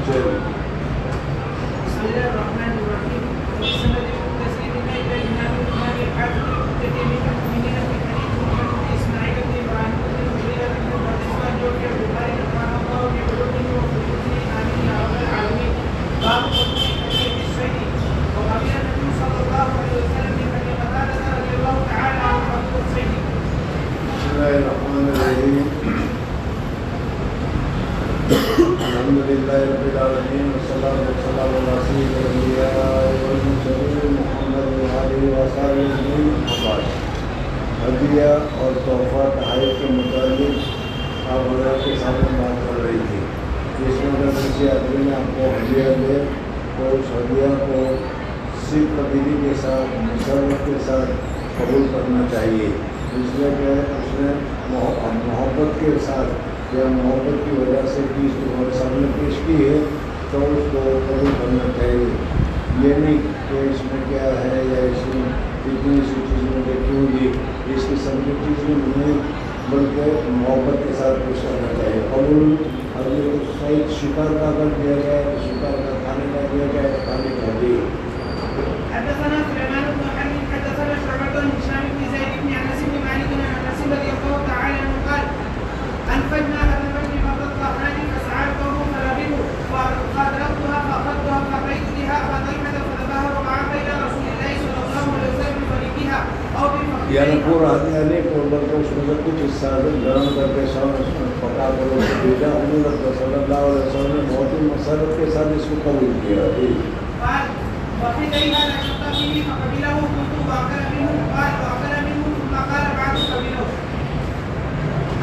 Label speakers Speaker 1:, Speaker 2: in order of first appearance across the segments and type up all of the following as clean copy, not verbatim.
Speaker 1: بسم الله الرحمن الرحيم. وبسند المتصل الى الامام الامام الحافظ المتقي من المؤمنين في حديث محمد بن اسماعيل بن ابراهيم بن المغيرة بن الرزاق جوفي البخاري رحمه الله بعلومه وفروعه امين يا رب العالمين. باب قبول حديث الشيء. وقبل النبي صلى الله عليه وسلم من ابي قتادة رضي الله تعالى عنه قبول الشيء.
Speaker 2: بسم الله الرحمن الرحيم. الحمد لله رب العالمين والصلاة والسلام على سيد الأنبياء والمرسلين محمد وآله وصحبه أجمعين. ہدیہ اور تحفہ تحائف کے متعلق آپ حضرات کے سامنے بات کر رہی تھی. اس میں اگر کسی آدمی نے آپ کو ہدیہ دے تو اس ہدیہ کو صرف قبیلی کے ساتھ مسرت کے ساتھ قبول کرنا چاہیے، اس لیے کہ اس نے محبت کے ساتھ یا محبت کی وجہ سے چیز تمہارے سامنے پیش کی ہے تو اس کو قبول کرنا چاہیے. یہ نہیں کہ اس میں کیا ہے یا اس میں اتنی سی چیز مجھے کیوں دی، اس قسم کی چیز نہیں، بلکہ محبت کے ساتھ پیش کرنا چاہیے. قبول اگر صحیح شکار کا اگر دیا جائے تو شکار کا کھانے کا دیا جائے تو کھانے کا دی.
Speaker 1: حدثنا سليمان بن حرب حدثنا شعبة عن هشام بن زيد بن انس بن مالك عن انس رضي الله تعالى عنه قال انفذنا هذا الرجل فطلقني فسعرته فرغبوا فادركتها فاخذتها فاتيت بها فطلحت فذبها وقع بين رسول الله صلى الله عليه وسلم بفريقها او بفخذها.
Speaker 2: یعنی پورا ہدیہ نہیں کو بلکہ اس میں سے کچھ حصہ گرم کر کے سامنے پکا کر اس کو بھیجا. حضور صلی اللہ علیہ وسلم نے بہت ہی مسرت کے ساتھ اس کو قبول کیا.
Speaker 1: وفي ذلك نشط فيه فقبله قلت واكل منه قال واكل منه ثم قال بعد قبله.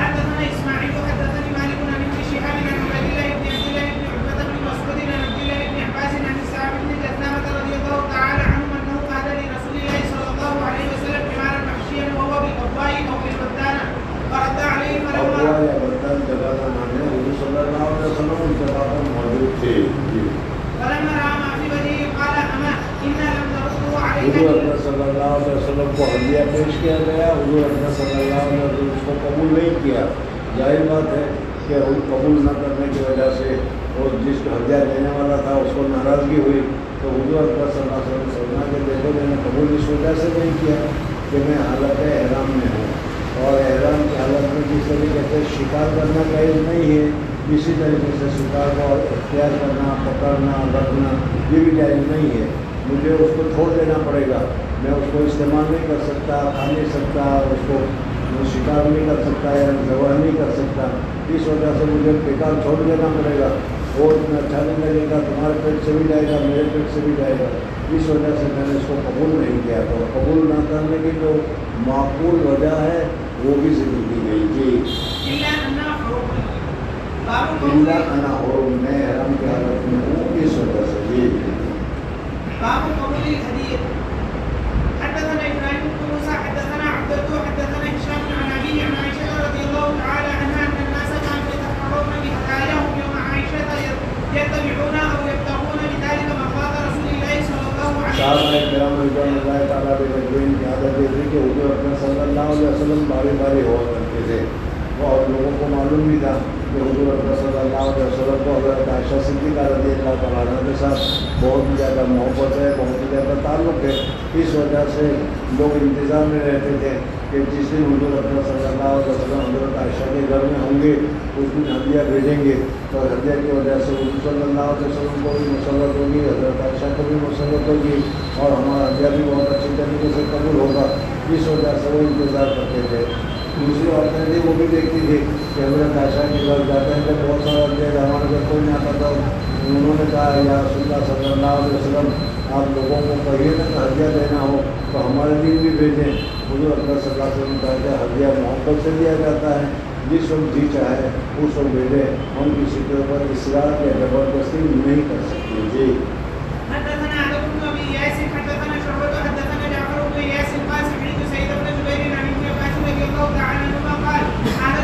Speaker 1: حدثنا اسماعيل حدثني مالك عن ابن شهاب عن عبد الله بن عبد الله بن عتبة بن مسعود عن عبد الله بن عباس عن سعد بن جثامة رضي الله تعالى عنه انه قال لرسول الله صلى الله عليه وسلم حمارا محشيا وهو بالقضاء او بالبدانة فرد عليه فلما راى ما في وجهه قال اما انا لم نرده عليك.
Speaker 2: حضور اکرم صلی اللہ علیہ وسلم کو ہدیہ پیش کیا گیا، حضور اکرم صلی اللہ علیہ وسلم اس کو قبول نہیں کیا. ظاہر بات ہے کہ قبول نہ کرنے کی وجہ سے اور جس کو ہدیہ دینے والا تھا اس کو ناراضگی ہوئی تو حضور اکرم صلی اللہ علیہ وسلم سمجھا کہ دیکھو میں نے قبول اس وجہ سے نہیں کیا کہ میں حالت احرام میں ہوں، اور احرام کی حالت میں جس طریقے سے شکار کرنا جائز نہیں ہے اسی طریقے سے شکار کو اختیار کرنا، پکڑنا، رکھنا یہ بھی جائز نہیں ہے. مجھے اس کو چھوڑ دینا پڑے گا، میں اس کو استعمال نہیں کر سکتا، کھا نہیں سکتا، اس کو شکار نہیں کر سکتا یا ذبح نہیں کر سکتا. اس وجہ سے مجھے بیکار چھوڑ دینا پڑے گا اور میں اچھا نہیں لگے گا، تمہارے پیٹ سے بھی جائے گا، میرے پیٹ سے بھی جائے گا. اس وجہ سے میں نے اس کو قبول نہیں کیا. تو قبول نہ کرنے کی جو معقول وجہ ہے وہ بھی ذکر کی گئی تھی. انا حرم، میں حرم کی حالت میں ہوں، اس وجہ سے. جی
Speaker 1: باب قبول الهدية. حدثنا ابراهيم بن موسى حدثنا عبدة حدثنا هشام عن ابيه عن عائشة رضي الله تعالى عنها ان الناس كانوا يتحرون بهداياهم يوم عائشة يتبعون او يبتغون بذلك مخاض رسول الله صلى الله عليه وسلم.
Speaker 2: صحابہ کرام رضوان اللہ تعالیٰ علیہم کی عادت یہ تھی کہ حضور اکرم صلی اللہ علیہ وسلم باری باری ہوا کرتے تھے، اور لوگوں کو معلوم بھی تھا کہ حضور اکرم صلی اللہ علیہ وسلم کو حضرت عائشہ صدیقہ رضی اللہ تعالیٰ عنہ کے ساتھ بہت ہی زیادہ محبت ہے، بہت ہی زیادہ تعلق ہے. اس وجہ سے لوگ انتظار میں رہتے تھے کہ جس دن حضور اکرم صلی اللہ علیہ وسلم حضرت عائشہ کے گھر میں ہوں گے اس دن ہدیہ بھیجیں گے، تو ہدیہ کی وجہ سے حضور صلی اللہ علیہ وسلم کو بھی مسرت ہوگی، حضرت عائشہ کو بھی مسرت ہوگی، اور ہمارا ہدیہ بھی بہت اچھی طریقے سے قبول ہوگا. اس وجہ سے وہ انتظار کرتے تھے. دوسری عورتیں تھیں وہ بھی دیکھتی تھی کہ حضرت عائشہ کے گھر جاتے ہیں کہ بہت سارا ہدیہ ہمارے گھر کوئی نہ آتا تھا. انہوں نے کہا یا رسول اللہ صلی اللہ علیہ وسلم آپ لوگوں کو کہیے نا کہ ہدیہ دینا ہو تو ہمارے لیے بھی بھیجیں. حضور اکرم صلی اللہ علیہ وسلم کہا کہ ہدیہ محبت سے دیا جاتا ہے، جس وقت جی چاہے اس وقت بھیجے، ہم کسی کے اوپر اصرار یا زبردستی نہیں کر سکتے. جی
Speaker 1: حدثنا عبد بن ابي ياس حدثنا شعبة حدثنا جعفر بن ياس قال سمعت سعيد بن جبير عن ابن عباس رضي الله تعالى عنهما قال قال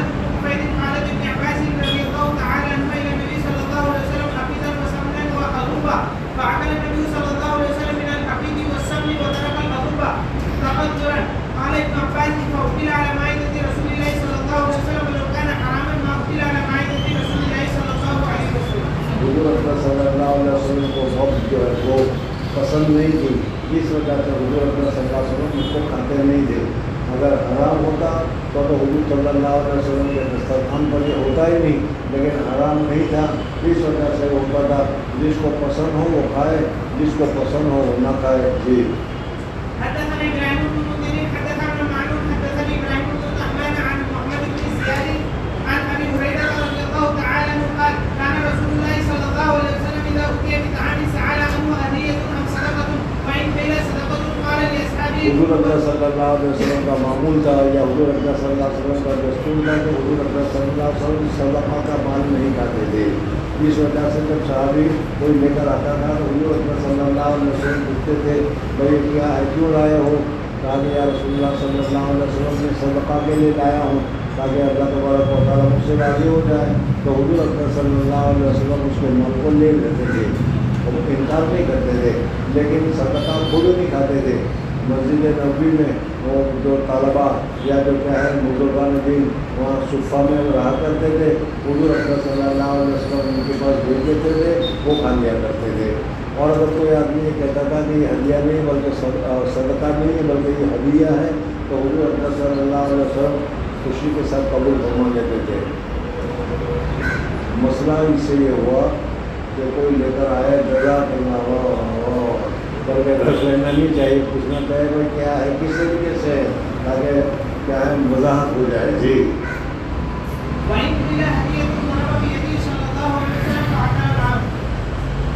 Speaker 1: ابن قال ابن عباس رضي الله تعالى عنهما الى النبي صلى الله عليه وسلم حفيظا وسمنا وخروفا فعمل النبي صلى الله عليه وسلم من الحفيظ والسمن وترك الخروفا تقدرا. قال ابن عباس فأقبل على مائدة رسول الله صلى الله عليه وسلم ولو كان حراما ما أقبل على مائدة رسول الله صلى الله عليه وسلم.
Speaker 2: حضور اکرم صلی اللہ علیہ وسلم کو وقت جو ہے وہ پسند نہیں تھی، اس وجہ سے حضور اکرم صلی اللہ علیہ وسلم اس کو کھاتے نہیں تھے۔ اگر حرام ہوتا تو حضور صلی اللہ علیہ وسلم کے دسترخوان پر یہ ہوتا ہی نہیں، لیکن حرام نہیں تھا، اس وجہ سے وہ پتا جس کو پسند ہو وہ کھائے، جس کو پسند ہو وہ نہ کھائے۔ جی
Speaker 1: حدثنا ابراهيم بن منذر حدثنا معلوم حدثني ابراهيم بن الرحمن عن محمد بن زياد عن ابي هريره رضي الله تعالى عنه قال كان رسول الله صلى الله عليه وسلم اذا اوتي بطعام سال عنه هديه ام صدقه وان قيل صدقه قال لاصحابه
Speaker 2: حضور اکرم صلی اللہ علیہ وسلم کا معمول تھا یا حضور اکرم صلی اللہ علیہ وسلم کا دستور تھا کہ حضور اکرم صلی اللہ علیہ وسلم صدقہ کا مال نہیں کھاتے تھے۔ اس وجہ سے جب صحابی کوئی لے کر آتا تھا تو حضور اکرم صلی اللہ علیہ وسلم پوچھتے تھے بھائی کیا ہے، کیوں لائے ہو؟ کہا کہ یا رسول اللہ صلی اللہ علیہ وسلم نے صدقہ کے لیے لایا ہوں تاکہ اللہ تبارک و تعالیٰ مجھ سے راضی ہو جائے۔ تو حضور اکرم صلی اللہ علیہ وسلم اس کے مال کو لے لیتے تھے، وہ انکار نہیں کرتے تھے، لیکن صدقہ خود نہیں کھاتے تھے۔ مسجد نبوی میں وہ جو طلباء یا جو کیا ہے بزرگان دین وہاں صفہ میں رہا کرتے تھے، حضور اکرم صلی اللہ علیہ وسلم ان کے پاس بھیج دیتے تھے، وہ کھا لیا کرتے تھے۔ اور اگر کوئی آدمی یہ کہتا تھا کہ یہ ہدیہ نہیں بلکہ صدقہ نہیں ہے بلکہ یہ ہدیہ ہے تو حضور اکرم صلی اللہ علیہ وسلم خوشی کے ساتھ قبول فرما لیتے تھے۔ مسئلہ اس سے یہ ہوا کہ کوئی لے کر آئے جزاک اللہ کر کے رکھ لینا نہیں چاہیے، پوچھنا چاہیے بھائی کیا ہے، کس طریقے سے ہے، تاکہ کیا ہے وضاحت ہو جائے۔ جی
Speaker 1: وان قيل هديه ضرب بيده صلى الله عليه وسلم فاعتنى معه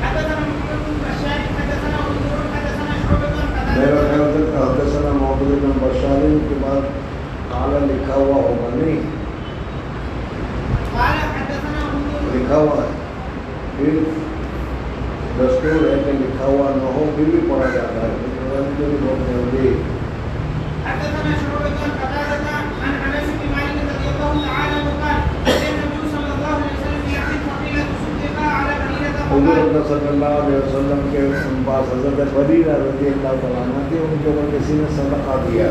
Speaker 1: حدثنا محمد بن بشار حدثنا منذر حدثنا شعبة
Speaker 2: میرا خیال تک حدثنا محمد بن بشار کے بعد قال لکھا ہوا ہوگا، نہیں
Speaker 1: قال حدثنا منذر
Speaker 2: لکھا ہوا ہے، پھر دستور ہے کہ لکھا ہوا نہ ہو پھر بھی پڑھا جاتا ہے، بہت جلدی۔
Speaker 1: حدثنا شعبة قتادة عن انس بن مالك رضي الله تعالى عنه قال كان النبي صلى الله عليه وسلم يحمل فقيل تصدق على بريرة
Speaker 2: حضور
Speaker 1: فقال
Speaker 2: اکرم صلی اللہ علیہ وسلم کے پاس حضرت بریرہ رضی اللہ تعالیٰ عنہ تھی، ان کے اوپر کسی نے صدقہ دیا،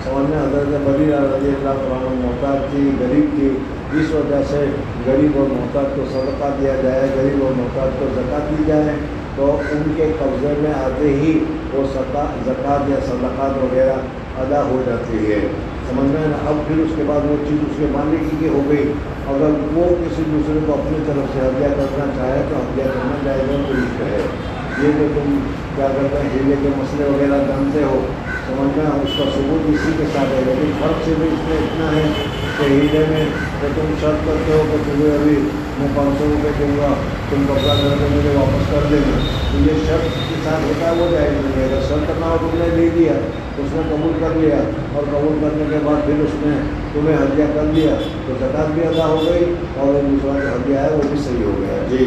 Speaker 2: سمجھنا حضرت بریرہ رضی اللہ تعالیٰ عنہ محتاج تھی، غریب تھی، اس وجہ سے غریب اور محتاج کو صدقہ دیا جائے، غریب اور محتاج کو زکوٰۃ دی جائے، تو ان کے قبضے میں آتے ہی وہ زکوٰۃ یا صدقات وغیرہ ادا ہو جاتی ہے، سمجھنا ہے نا۔ اب پھر اس کے بعد وہ چیز اس کے مالک کی ہو گئی، اگر وہ کسی دوسرے کو اپنی طرف سے ہدیہ کرنا چاہے تو ہدیہ کرنا جائز ہے، درست ہے۔ یہ جو تم کیا کرتے ہیں ہیلے کے مسئلے وغیرہ جانتے ہو، سمجھنا اس کا ثبوت اسی کے ساتھ ہے، لیکن فرق سے بھی اس میں اتنا ہے کہ ہیلے میں تو تم شرط کرتے ہو کہ تمہیں ابھی میں 500 روپے دوں گا، تم کپڑا کر کے مجھے واپس کر دیں گے، تو یہ شرط کے ساتھ ہوتا ہے وہ جائز نہیں ہے۔ اگر شرط نہ ہو تم نے لے دیا، اس نے قبول کر لیا اور قبول کرنے کے بعد پھر اس نے تمہیں ہدیہ کر دیا تو زکوٰۃ بھی ادا ہو گئی اور وہ دوسرا جو ہدیہ ہے وہ بھی صحیح ہو گیا۔ جی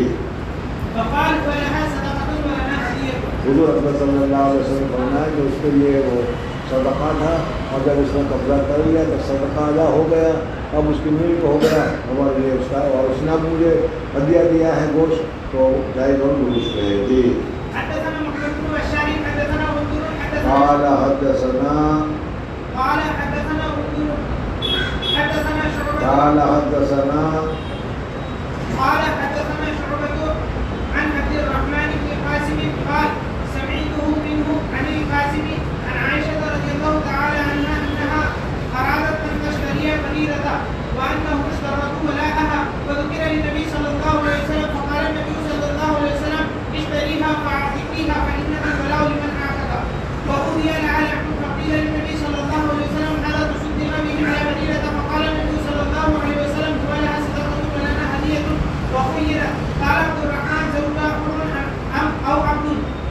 Speaker 1: فقال ولها صدقة ولنا هدية
Speaker 2: حضور اکرم صلی اللہ علیہ وسلم فرمایا کہ اس کے لیے وہ صدقہ تھا، اور جب اس نے قبضہ کر لیا تو صدقہ ادا ہو گیا، اب اس کی ملک ہو گیا ہمارے لیے اس کا، اور اس نے اب مجھے ہدیہ دیا ہے گوشت، تو جائز اور درست ہے۔ جی
Speaker 1: حدثنا محمد بن بشار حدثنا منذر حدثنا
Speaker 2: قال حدثنا
Speaker 1: قال حدثنا منذر حدثنا شعبة
Speaker 2: قال حدثنا
Speaker 1: قال حدثنا شعبة عن عبد الرحمن بن قاسم قال سمعته منه عن القاسم عن عائشة رضي الله تعالى عنها أنها أرادت أن تشتري بريرة وأنه اشترته ولاءها وذكر للنبي صلى الله عليه وسلم فقال النبي صلى الله عليه وسلم اشتريها فأعتقيها فإنما الولاء لمن أعتق وأهدي لها لحم فقيل للنبي صلى الله عليه وسلم ألا تصدق به على بريرة فقال النبي صلى الله عليه وسلم ولها صدقة ولنا هدية وخير قال عبد الرحمن زوجها حر أو عبد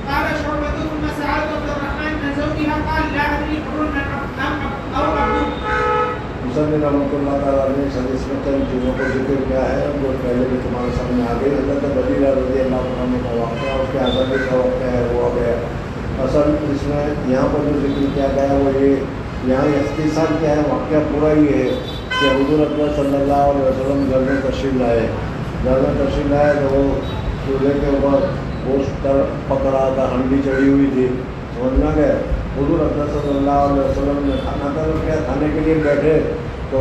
Speaker 1: قال شعبة ثم سألت عبد الرحمن عن زوجها قال لا أدري حر أو عبد
Speaker 2: مصنف رحمۃ اللہ تعالیٰ نے اس حدیث میں چند چیزوں کو ذکر کیا ہے جو پہلے بھی تمہارے سامنے آ گئی۔ حضرت بریرہ رضی اللہ عنہ کا واقعہ، اس کے آزادی کا واقعہ ہے وہ آ گیا۔ اصل اس میں یہاں پر جو ذکر کیا گیا ہے وہ یہ، یہاں اختصار کیا ہے، واقعہ پورا یہ ہے کہ حضور اکرم صلی اللہ علیہ وسلم گھر میں تشریف لائے، تو وہ چولہے کے اوپر گوشت پک رہا تھا، ہنڈی چڑھی ہوئی تھی، سمجھنا گیا۔ حضور اکرم صلی اللہ علیہ وسلم نے کھانا طلب کیا، کھانے کے لیے بیٹھے تو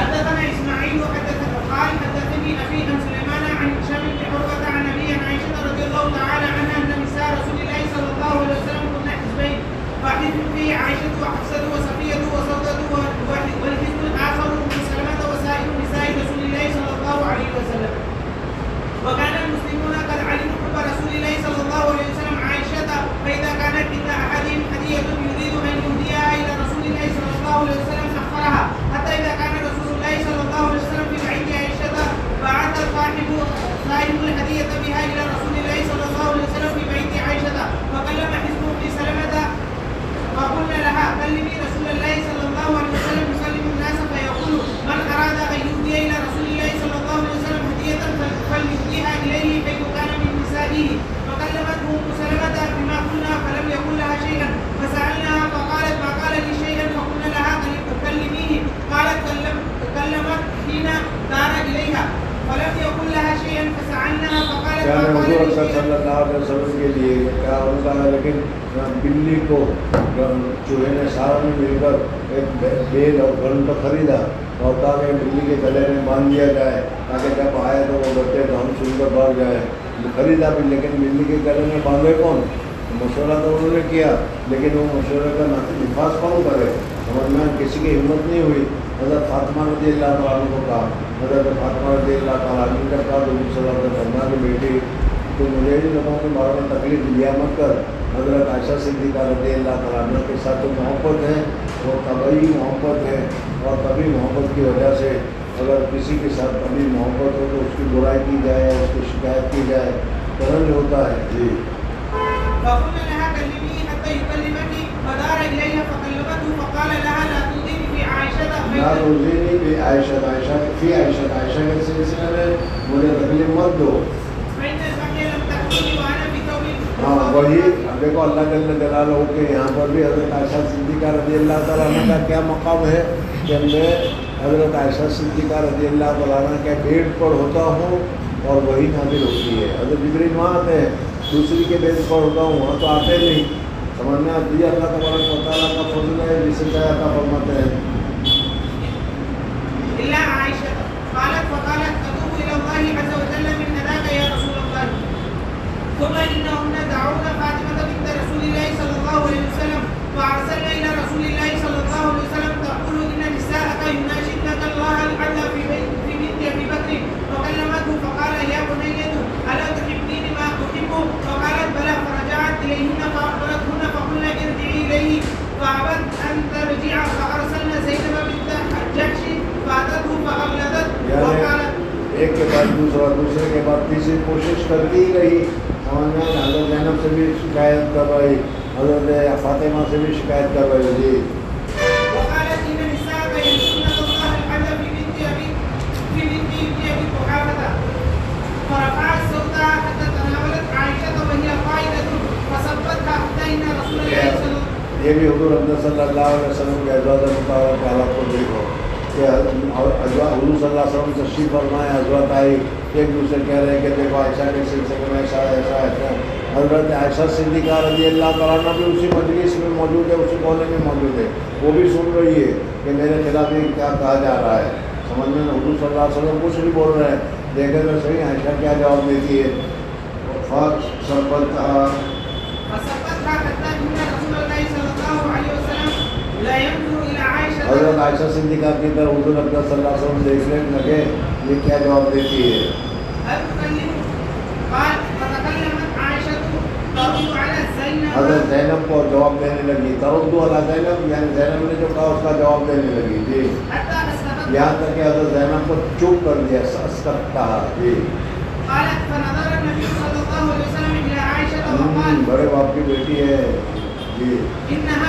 Speaker 1: حدثنا اسماعيل قال حدثني ابي عن سليمان عن هشام بن عروه عن ابي عن عائشه رضي الله تعالى عنها ان نساء رسول الله صلى الله عليه وسلم كنا حزبين، واحد فيه عائشه وحفصه وصفيه وسوده والحزب الاخر ام سلمه وسائر نساء رسول الله صلى الله عليه وسلم. وكان المسلمون قد علموا حب رسول الله صلى الله عليه وسلم عائشه، فاذا كانت عند احدهم هديه يريد ان يهديها الى رسول الله صلى الله عليه وسلم اخرها حتى اذا كان رسول الله صلى الله عليه وسلم في بعيد عائشه بعث صاحب الهديه بها الى رسول الله صلى الله عليه وسلم في بعيد عائشه، وكلم حزب ام سلمه وقلنا لها كلمي رسول الله صلى الله عليه وسلم يكلم الناس فيقول من اراد ان يهدي الى رسول الله صلى الله عليه وسلم هديه فليهديها اليه حيث كان من نسائه. فكلمته ام سلمه بما قلنا فلم يقل لها شيئا، فسالناها فقالت ما قال لي شيئا، فقلنا لها كلميه، قالت كلمت حين دار اليها فلم يقل لها شيئا، فسالناها فقالت ما قال لي
Speaker 2: بکر صلی اللہ علیہ وسلم کے لیے کیا ان کا، لیکن بلی کو چوہے نے سارا میں مل کر ایک بیل اور گن تو خریدا اور کہا کہ بلی کے گلے میں باندھ دیا جائے تاکہ جب آئے تو وہ بچے تو ہم سن کر بھاگ جائے. خریدا بھی، لیکن بلی کے گلے میں باندھے کون؟ مشورہ تو انہوں نے کیا لیکن وہ مشورے کا نفاذ کون کرے؟ سمجھ میں کسی کی ہمت نہیں ہوئی. حضرت فاطمہ رضی اللہ تعالیٰ عنہ کو کہا، حضرت فاطمہ رضی اللہ تعالیٰ عنہ نے کہا تو صلی اللہ علیہ وسلم کی بیٹی تو مجھے بھی لوگوں کے بارے میں تکلیف دیا مت کر. حضرت عائشہ صدیقہ رضی اللہ تعالیٰ عنہ کے ساتھ جو محبت ہے وہ طبعی محبت ہے، اور طبعی محبت کی وجہ سے اگر کسی کے ساتھ طبعی محبت ہو تو اس کی برائی کی جائے، اس کی شکایت کی جائے تو رنج ہوتا ہے. جی
Speaker 1: فقلنا لها كلميه حتى يكلمك فدار اليها فكلمته فقال لها لا تؤذيني في عائشه
Speaker 2: لا تؤذيني في عائشة في عائشة کے سلسلے میں مجھے تکلیف مت دو.
Speaker 1: فإن البقية لم تأكلني وأنا في ثوب.
Speaker 2: ہاں وہی دیکھو اللہ جل جلالہ کے یہاں پر بھی حضرت عائشہ صدیقہ رضی اللہ تعالیٰ عنہ کا کیا مقام ہے کہ میں حضرت عائشہ صدیقہ رضی اللہ تعالیٰ عنہ کے بیڈ پر ہوتا ہوں اور وہی نازل ہوتی ہے. حضرت جبریل وہاں آتے ہیں، دوسری کے بیڈ پر ہوتا ہوں وہاں تو آتے نہیں. سمجھنا یہ اللہ تبارک و تعالیٰ کا فضل ہے، جسے چاہے عطا فرماتے ہیں.
Speaker 1: إلا عائشة قالت فقالت أتوب إلى الله عز وجل من أذاك يا رسول الله. ثم إنهن دعون فاطمة بنت رسول الله صلى الله عليه وسلم فأرسلنا إلى رسول الله صلى الله عليه وسلم تقول إن نساءك يناشدنك الله العدل في بنت أبي بكر فكلمته فقال يا بنية ألا تحبين ما أحب؟ فقالت بلى فرجعت إليهن فأخبرتهن فقلنا ارجعي إليه فأبت أن ترجع فأرسلنا زينب بنت جحش فأتته فأغلظت وقالت
Speaker 2: ایک کے بعد دوسرا، دوسرے کے بعد تیسری کوشش کرتی ہی رہی. سمجھنا حضرت زینب سے بھی شکایت کر رہی، حضرت فاطمہ سے بھی شکایت کر رہی. جی
Speaker 1: وقالت إن نساءك ينشدنك الله العدل في بنت أبي قحافة فرفعت صوتها حتى تناولت عائشة وهي قائدة فصبتها حتى إن رسول الله صلى الله عليه وسلم.
Speaker 2: یہ بھی حضور صلی اللہ علیہ وسلم کے ازواج مطابق حالات کو دیکھو کہ حضور صلی اللہ علیہ وسلم تشریف فرمائے، حضرت آئی ایک دوسرے کہہ رہے ہیں کہ دیکھو عائشہ کے سلسلے میں ایسا ایسا ایسا. حضرت عائشہ صدیقہ رضی اللہ تعالیٰ عنہ بھی اسی مجلس میں موجود ہے، اسی کونے میں موجود ہے، وہ بھی سن رہی ہے کہ میرے خلاف یہ کیا کہا جا رہا ہے. سمجھ میں حضور صلی اللہ علیہ وسلم کچھ نہیں بول رہے ہیں، دیکھیں تو صحیح عائشہ کیا جواب دیتی ہے. حضرت عائشہ صدیقہ کی طرف حضور اکرم صلی اللہ علیہ وسلم دیکھنے لگے یہ کیا جواب دیتی ہے. حضرت زینب کو جواب دینے لگی، تردو علی زینب یعنی زینب نے جو کہا اس کا جواب دینے لگی. جی یہاں تک کہ حضرت زینب کو چپ کر دیا، اسکت کہا. جی بڑے باپ کی بیٹی ہے. جی انہا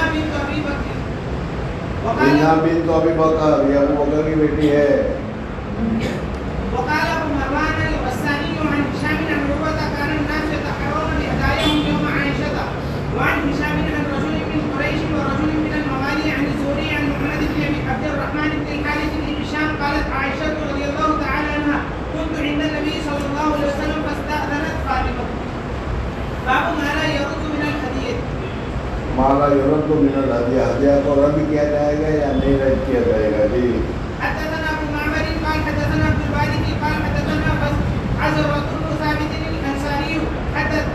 Speaker 2: بنت ابی بکر، یہ ابو بکر کی بیٹی ہے.
Speaker 1: وقال ابو مروان الغساني عن هشام بن عروة كان الناس يتحرون بهداياهم يوم عائشة، وعن هشام عن رجل من قريش ورجل من الموالي عن الزهري عن محمد بن عبد الرحمن بن الحارث بن هشام قالت عائشة رضي الله تعالى عنها كنت عند النبي صلى الله عليه وسلم فاستأذنت فاطمة. باب ما لا يرد من الهدية.
Speaker 2: مالا یرد من الہدیہ، ہدیہ کو رد کیا جائے گا یا نہیں رد کیا جائے گا. جی
Speaker 1: حدثنا ابو معمر قال حدثنا عبد الوارث قال حدثنا عزرة بن ثابت الانصاري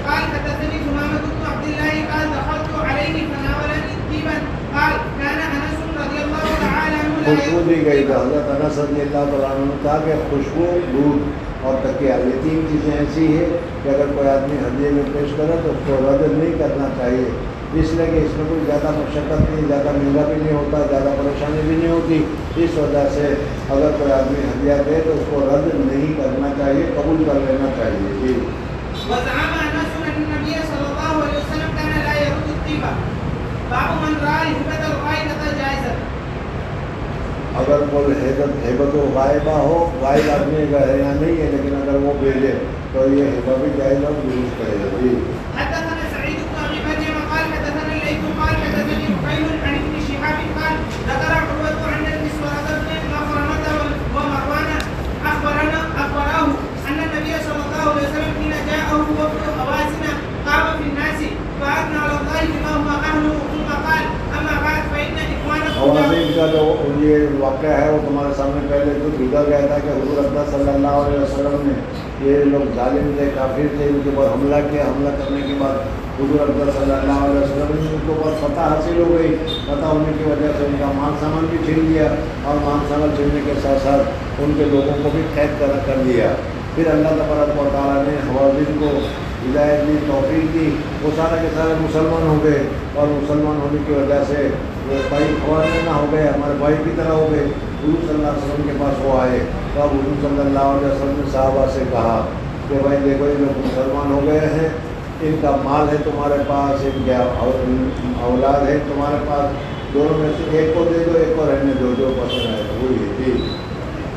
Speaker 1: قال حدثني ثمامة بن عبد الله قال دخلت عليه فناولني طيبا قال كان انس رضي الله تعالى عنه
Speaker 2: خوشبو دی گئی تھی. حضرت انس رضی اللہ تعالیٰ عنہ نے کہا کہ خوشبو، دودھ اور تکیہ یہ تین چیزیں ایسی ہیں کہ اگر کوئی آدمی ہدیے میں پیش کرے تو اس کو رد نہیں کرنا چاہیے، اس لیے کہ اس میں کوئی زیادہ مشقت نہیں، زیادہ مہنگا بھی نہیں ہوتا، زیادہ پریشانی بھی نہیں ہوتی. اس وجہ سے اگر کوئی آدمی ہدیہ دے تو اس کو رد نہیں کرنا چاہیے، قبول کر لینا چاہیے. جی
Speaker 1: وزعم انس ان النبي صلى الله عليه وسلم كان لا يرد الطيبة. باب من رأى الهبة الغائبة جائزة.
Speaker 2: اگر کوئی ہیبت و غائبہ ہو، غائب آدمی کا ہے یا نہیں ہے لیکن اگر وہ بھیجے تو یہ ہیبہ بھی جائز اور درست ہے. جی
Speaker 1: حدثنا سعيد بن ابي مريم قال حدثنا الليث قال حدثني بخير عن ابن شهاب قال ذكر عروة عن المسورة بن مخرمة ومروان اخبراه ان النبي صلى الله عليه وسلم حين جاءه وفد
Speaker 2: کا جو یہ واقعہ ہے وہ تمہارے سامنے پہلے تو گزر گیا تھا کہ حضور اکرم صلی اللہ علیہ وسلم نے یہ لوگ ظالم تھے، کافر تھے، ان کے اوپر حملہ کیا، حملہ کرنے کے بعد حضور اکرم صلی اللہ علیہ وسلم نے ان کے اوپر فتح حاصل ہو گئی، فتح ہونے کی وجہ سے ان کا مان سامان بھی چھین لیا، اور مان سامان چھیننے کے ساتھ ساتھ ان کے لوگوں کو بھی قید کر دیا۔ پھر اللہ تبارک و تعالیٰ نے حوازن کو ہدایت دی، توفیق دی، وہ سارے کے سارے مسلمان ہو گئے، اور مسلمان ہونے کی وجہ سے وہ بھائی خواتین نہ ہو گئے، ہمارے بھائی کی طرح ہو گئے۔ حضور صلی اللہ علیہ وسلم کے پاس وہ آئے، تو اب حضور صلی اللہ علیہ وسلم نے صحابہ سے کہا کہ بھائی دیکھو یہ لوگ مسلمان ہو گئے ہیں، ان کا مال ہے تمہارے پاس، ان کے اولاد ہے تمہارے پاس، دونوں میں سے ایک کو دے دو، ایک کو رہنے دو، جو پسند آئے وہی ہے۔ جی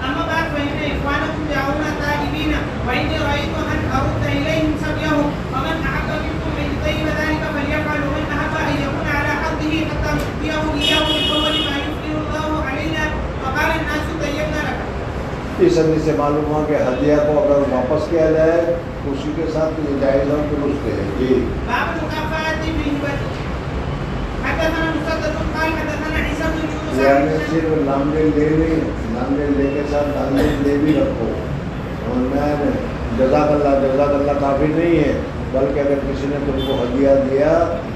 Speaker 1: أما بعد فإن إخوانكم دعونا تائبين وإني رأيت أن أرد إليهم سبيهم فمن أحب منكم أن يطيب ذلك فليفعل ومن أحب أن يكون على حظه حتى نؤتيه إياه من أول ما يفضل الله علينا فقال الناس طيبنا لك۔
Speaker 2: اس حدیث سے معلوم ہوا کہ ہدیہ کو اگر واپس کیا جائے تو اسی کے ساتھ یہ جائز اور درست ہے۔ جی
Speaker 1: باب المكافآت بالهبة حدثنا مسدد قال حدثنا عيسى بن يونس
Speaker 2: یعنی صرف لامل لے نہیں، لامل لے کے ساتھ لامل لے بھی رکھو، اور میں جزاک اللہ کافی نہیں ہے، بلکہ اگر کسی نے تم کو ہدیہ دیا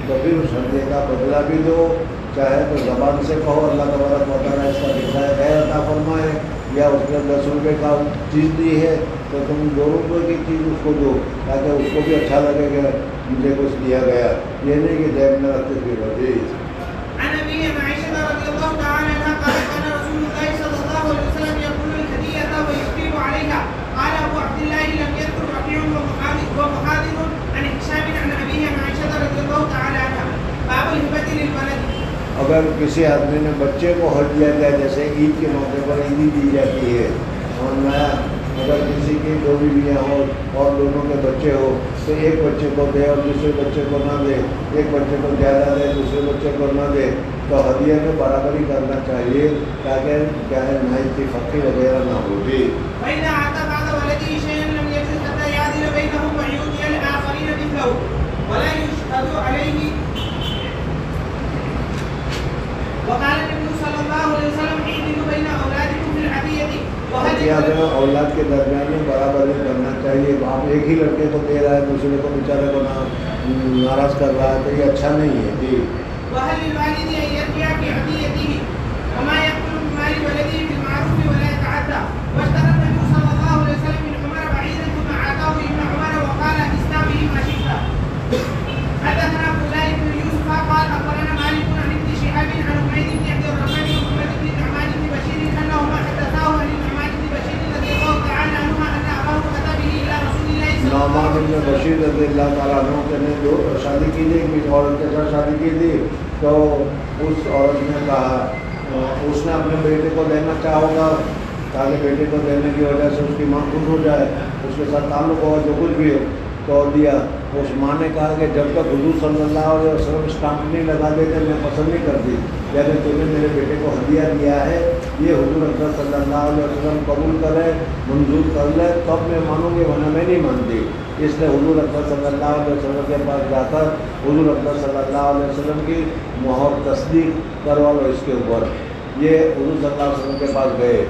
Speaker 2: تو پھر اس ہدیے کا بدلہ بھی دو، چاہے تو زبان سے کہو اللہ تبارک و تعالیٰ اس کا حصہ خیر عطا فرمائے، یا اس نے 10 روپے کا چیز دی ہے تو تم 2 روپے کی چیز اس کو دو، تاکہ اس کو بھی اچھا لگے کہ مجھے کچھ دیا گیا، یہ نہیں کہ جیب میں رکھتے پھر۔ جی
Speaker 1: عن أبي عائشة رضي الله تعالى عنها قالت كان رسول الله صلى الله عليه وسلم يقول الهدية ويشفق عليها قال أبو عبد الله لم يذكر ربيع ومحاذر عن هشام عن أبيه عن عائشة رضي الله تعالى عنها باب الهبة للولد۔
Speaker 2: اگر کسی آدمی نے بچے کو ہدیہ دیا، جیسے عید کے موقع پر عیدی دی جاتی ہے، اور میں اگر کسی کی 2 بیویاں ہو اور دونوں کے بچے ہو تو ایک بچے کو دے اور دوسرے بچے کو نہ دے، ایک بچے کو زیادہ دے دوسرے بچے کو نہ دے، تو ہدیہ میں برابری کرنا چاہیے تاکہ چاہے نااتفاقی وغیرہ نہ ہو۔ جی
Speaker 1: وإذا أعطى بعض ولده شيئا لم يجد حتى يعدل بينهم ويؤتي الآخرين مثله ولا يشهد عليه۔ وقال النبي صلى الله عليه وسلم اعدلوا بين أولادكم في العطية
Speaker 2: اولاد کے درمیان میں برابری کرنا چاہیے۔ آپ ایک ہی لڑکے کو دے رہا ہے، دوسرے کو بیچارے کو ناراض کر رہا ہے تو یہ اچھا نہیں ہے۔ جی
Speaker 1: وهل للوالد أن يرجع في عطيته وما يأكل من مال ولده بالمعروف ولا يتعدى واشترى النبي صلى الله عليه وسلم من عمر بعيدا ثم أعطاه ابن عمر وقال استع به ما شئت۔ حدثنا عبد الله بن يوسف قال أخبرنا مالك عن ابن شهاب عن عبيد بن عبد الرحمن ومحمد بن النعمان بن بشير أنهما حدثاه عن النعمان بن بشير رضي الله تعالى عنهما أن أباه أتى به إلى رسول الله صلى الله عليه
Speaker 2: نعمان بن بشیر رضی اللہ تعالیٰ عنہ نے جو شادی کی تھی، ایک عورت کے ساتھ شادی کی تھی، تو اس عورت نے کہا، اس نے اپنے بیٹے کو دینا چاہا ہوگا تاکہ بیٹے کو دینے کی وجہ سے اس کی ماں خوش ہو جائے، اس کے ساتھ تعلق ہو جو کچھ بھی ہو، تو دیا۔ اس ماں نے کہا کہ جب تک حضور صلی اللہ علیہ وسلم اسٹامپ نہیں لگا دیتے میں پسند نہیں کرتی، یعنی تم نے میرے بیٹے کو ہدیہ دیا ہے، یہ حضور اکرم صلی اللہ علیہ وسلم قبول کرے، منظور کر لے تب میں مانوں گی، ورنہ میں نہیں مانتی۔ اس نے حضور اکرم صلی اللہ علیہ وسلم کے پاس جا کر حضور اکرم صلی اللہ علیہ وسلم کی مہر تصدیق کروا لو اس کے اوپر۔ یہ حضور صلی اللہ علیہ وسلم کے پاس گئے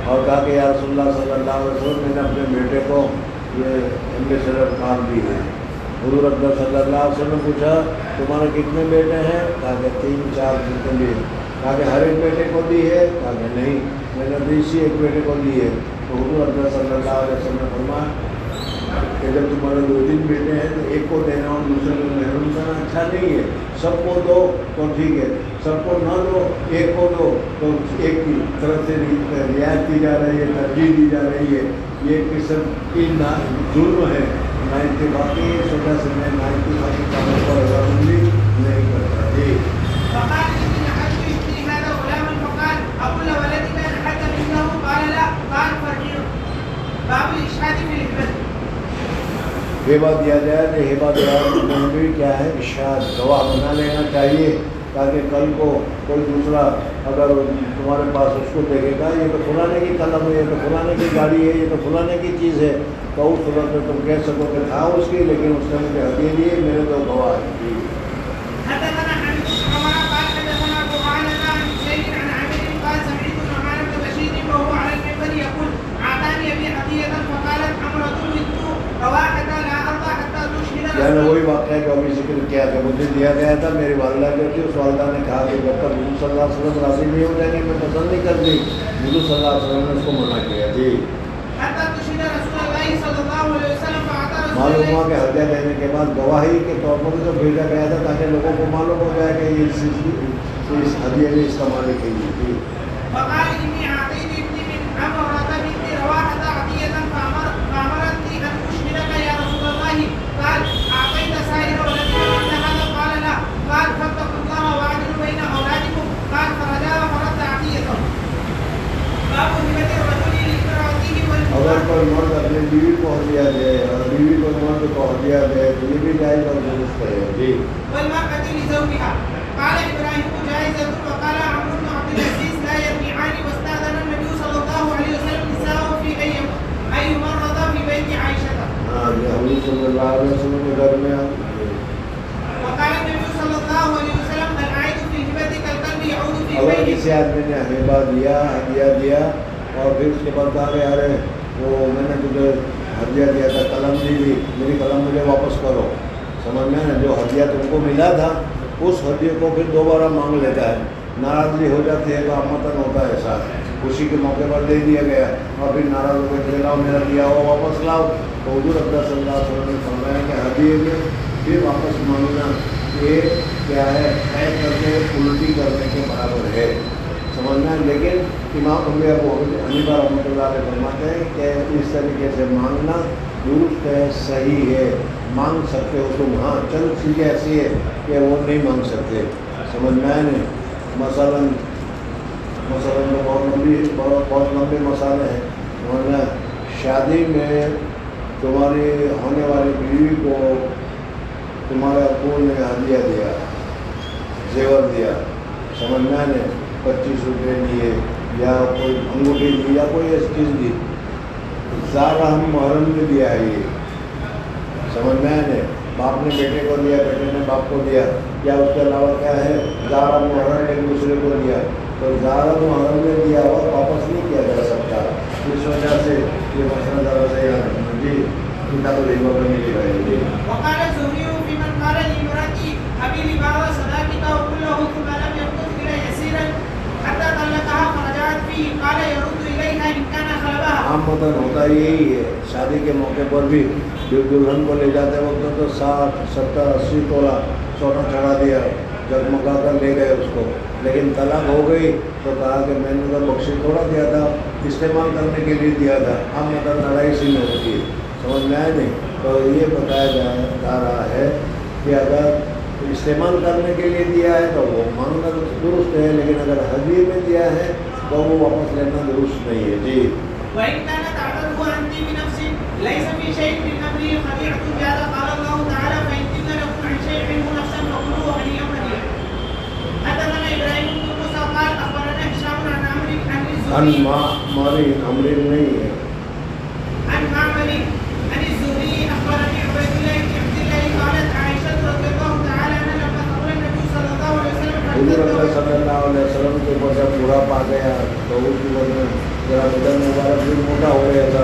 Speaker 2: اور کہا کہ یا رسول اللہ صلی اللہ علیہ وسلم میں نے اپنے بیٹے کو یہ ایمبیسڈر کام دی ہے۔ حضور اکرم صلی اللہ علیہ وسلم نے پوچھا تمہارے کتنے بیٹے ہیں؟ کہا کہ 3-4 جتنے بھی۔ کہا کہ ہر ایک بیٹے کو دی ہے؟ کہا کہ نہیں، میں نے اسی ایک بیٹے کو دی ہے۔ تو حضور اکرم صلی اللہ علیہ وسلم نے فرمایا کہ جب تمہارے 2-3 بیٹے ہیں تو ایک کو دینا اور دوسرے کو محروم کرنا اچھا نہیں ہے۔ سب کو دو تو ٹھیک ہے، سب کو نہ دو، ایک کو دو تو ایک کی طرف سے رعایت کی جا رہی ہے، ترجیح دی جا رہی ہے۔ یہ قسم کی ظلم ہے، نہ اتفاقی اس وجہ سے میں نہ اتفاقی کاموں پر رضامندی نہیں کرتا۔ جی
Speaker 1: فقال إني نحت ابني هذا غلاما فقال أقول ولدك نحت مثله قال لا قال فرجعه باب الإشهاد في الهبة۔
Speaker 2: ہیبا دیا جائے تو ہیبا دیا کیا ہے؟ اشہاد، گواہ بنا لینا چاہیے تاکہ کل کو کوئی دوسرا اگر تمہارے پاس اس کو دیکھے گا یہ تو فلانے کی قلم ہے، یہ تو فلانے کی گاڑی ہے، یہ تو فلانے کی چیز ہے، تو اس صورت میں تم کہہ سکو کہ تھا اس کی لیکن اس نے مجھے ہدیہ دی ہے، میرے تو گواہ ہے۔
Speaker 1: حدثنا حميد بن عمر قال حدثنا ابو عوانة عن
Speaker 2: کیا کہ مجھے دیا گیا تھا، میری والدہ جو تھی اس والدہ نے کہا کہ جب تک حضور صلی اللہ علیہ وسلم راضی نہیں ہو جائیں گے میں پسند نہیں کرتی، حضور صلی اللہ علیہ وسلم نے اس کو منع کیا. جی
Speaker 1: حتى تشهد رسول الله صلى الله عليه وسلم فأعطى رسول
Speaker 2: معلوم
Speaker 1: الله
Speaker 2: ہوا کہ ہدیہ دینے کے بعد گواہی کے طور پر جو بھیجا گیا تھا تاکہ لوگوں کو معلوم ہو جائے کہ اس ہدیے نے استعمال کی تھی.
Speaker 1: فقال إني أعطيت ابني من عمرة بنت رواحة عطية فأمرتني أن أشهدك يا رسول الله. قال أعطيت سائر ولدك مثل هذا؟ قال لا. قال فاتقوا الله وأعدلوا بين أولادكم. قال فرجع فرد عطيته. باب هبة الرجل لامرأته
Speaker 2: اگر
Speaker 1: والمرأة.
Speaker 2: کوئی مرد اپنی بیوی کو ہدیہ دے اور بیوی کو مرد کو ہدیہ دے تو یہ بھی جائز اور درست ہے. جی
Speaker 1: والمرأة لزوجها. قال إبراهيم جائزة. وقال عمرو بن عبد العزيز لا يرجعان. واستأذن النبي صلى الله عليه وسلم نساءه في أي مرض في بيت عائشة.
Speaker 2: ہاں جی حضور صلی اللہ علیہ وسلم کے گھر میں
Speaker 1: وقال النبي صلى الله عليه وسلم العائد في الهبة كالكلب يعود في
Speaker 2: اگر
Speaker 1: بيته.
Speaker 2: کسی آدمی نے ہبہ دیا ہدیہ دیا اور پھر اس کے بعد کہا کہ ارے وہ میں نے تجھے ہدیہ دیا تھا قلم دی تھی میری قلم مجھے واپس کرو. سمجھ میں جو ہدیہ تم کو ملا تھا اس ہدیے کو پھر دوبارہ مانگ لیتا ہے، ناراضگی ہو جاتی ہے تو آمتن ہوتا ہے ایسا، خوشی کے موقع پر دے دیا گیا اور پھر ناراض ہو کے لاؤ میرا دیا ہوا واپس لاؤ. تو حضور اکرم صلی اللہ علیہ وسلم نے فرمایا کہ ہدیے میں پھر واپس مانگنا یہ کیا ہے طے کر کے الٹی کرنے کے برابر ہے. سمجھنا ہے. لیکن امام ابو حنیفہ رحمۃ اللہ علیہ فرماتے ہیں کہ اس طریقے سے مانگنا درست ہے، صحیح ہے، مانگ سکتے ہو تم. ہاں چند چیزیں ایسی ہے کہ وہ نہیں مانگ سکتے. سمجھنا ہے نا. مثلاً تو بہت لمبے مسئلے ہیں. سمجھنا شادی میں تمہاری ہونے والی بیوی کو تمہارے ابو نے ہدیہ دیا، زیور دیا. سمجھنا ہے نا. 25 روپے دیے یا کوئی انگوٹھی دی یا کوئی ایسی چیز دی. زیادہ ہم محرم نے دیا ہے یہ. سمجھنا ہے نا. باپ نے بیٹے کو دیا، بیٹے نے باپ کو دیا، یا اس کے علاوہ کیا ہے زیادہ محرم نے ایک دوسرے کو دیا. تو زیادہ محرم نے دیا اور واپس نہیں کیا جا سکتا. اس وجہ سے یہ مسئلہ ذرا سے جی کتاب الہبہ میں نہیں لکھا ہے. جی
Speaker 1: وقال الزهري في من قال لامرأته أبي لي بعض صداقك وكله ثم لم يمكث إلى يسيرا حتى طلقها فرجعت فيه. قال يرد إليها إن كان خلبها.
Speaker 2: عام مطلب ہوتا یہی ہے. شادی کے موقع پر بھی دلہن کو لے جاتے وقت تو 60 70 80 تولہ سونا چڑھا دیا، جگمگا کر لے گئے اس کو. لیکن طلاق ہو گئی تو کہا کہ میں نے تو بخشش تھوڑا دیا تھا، استعمال کرنے کے لیے دیا تھا. عام مطلب لڑائی سی میں ہوتی ہے. سمجھ میں آئے نہیں. تو یہ بتایا جا رہا ہے کہ اگر استعمال کرنے کے لیے دیا ہے تو وہ مانگنا درست ہے، لیکن اگر ہدیے میں دیا ہے تو وہ واپس لینا درست نہیں ہے. جی
Speaker 1: وإن كانت عبده عن طيب نفس ليس في شيء من أمره خديعة زيادة. قال الله تعالى فإن تبن لكم عن شيء منه نفسا فكلوه هنيئا مريئا. حدثنا إبراهيم بن موسى قال أخبرنا هشام عن عمرو عن الزهري
Speaker 2: عمر نہیں ہے.
Speaker 1: عن معمر عن الزهري أخبرني عبيد الله بن عبد الله قالت عائشة رضي الله تعالى عنها لما قبل النبي صلى الله عليه وسلم
Speaker 2: حضور صلی اللہ علیہ وسلم کے اوپر جب بوڑھا پا گیا تو اس کی وجہ ذرا بدن مبارک بھی موٹا ہو گیا تھا.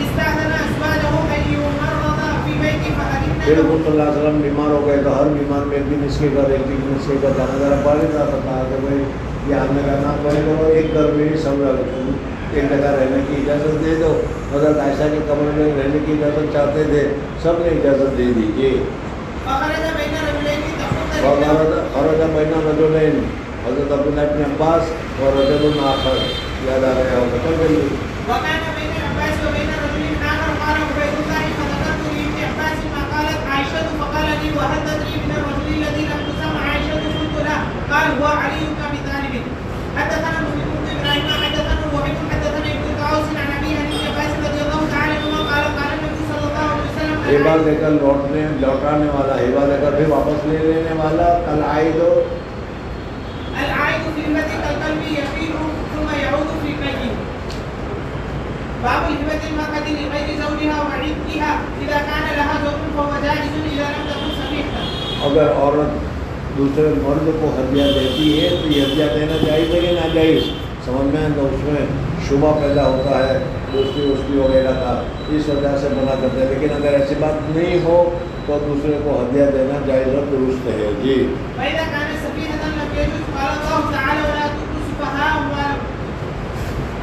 Speaker 1: استأذن أزواجه أن يمرض في بيته فأذن
Speaker 2: پھر
Speaker 1: له.
Speaker 2: حضور صلی اللہ علیہ وسلم بیمار ہو گئے تو ہر بیمار میں ایک دن اس کے گھر ایک دن اس کے گھر جانا ذرا پڑے تھا. کہا کہ بھائی یہ آنے کا نام بنے کرو، ایک گھر میں ہی سب ایک جگہ رہنے کی اجازت دے دو. حضرت عائشہ کے کمرے میں رہنے کی اجازت چاہتے تھے، سب نے اجازت دے دی. جی
Speaker 1: فخرج بين رجلين تخط
Speaker 2: خرج بین رجلین حضرت عبداللہ ابن عباس اور رجل آخر یاد آ رہا ہوگا. چل گئی.
Speaker 1: وكان بين العباس وبين رجل آخر. قال عبيد الله فذكرت لابن عباس ما قالت عائشة فقال لي وهل تدري من الرجل الذي لم تسمع عائشة؟ قلت لا. قال هو علي بن أبي طالب. حدثنا مسلم بن إبراهيم حدثنا وحيد حدثنا ابن طاووس عن أبي عن ابن عباس رضي الله تعالى عنهما قال قال النبي صلى الله عليه وسلم
Speaker 2: ہیبا لے کر لوٹانے والا، ہیبا لے کر پھر واپس لے لینے والا. کل عائد
Speaker 1: العائد في الهبة كالكلب يفير ثم يعود في قيده. باب الهبة المرأة لغير زوجها وعدتها إذا كان لها زوج فهو جائز إذا لم تكن صحيحة.
Speaker 2: اگر عورت دوسرے مرد کو ہدیہ دیتی ہے تو یہ ہدیہ دینا جائز ہے کہ ناجائز؟ سمجھ میں تو اس میں شبہ پیدا ہوتا ہے دوستی وغیرہ کا، اس وجہ سے منع کرتے ہیں. لیکن اگر ایسی بات نہیں ہو تو دوسرے کو ہدیہ دینا جائز اور درست ہے. جی
Speaker 1: فإذا كانت سفينة لم يجوز قال الله تعالى ولا تؤتوا السفهاء أموالكم.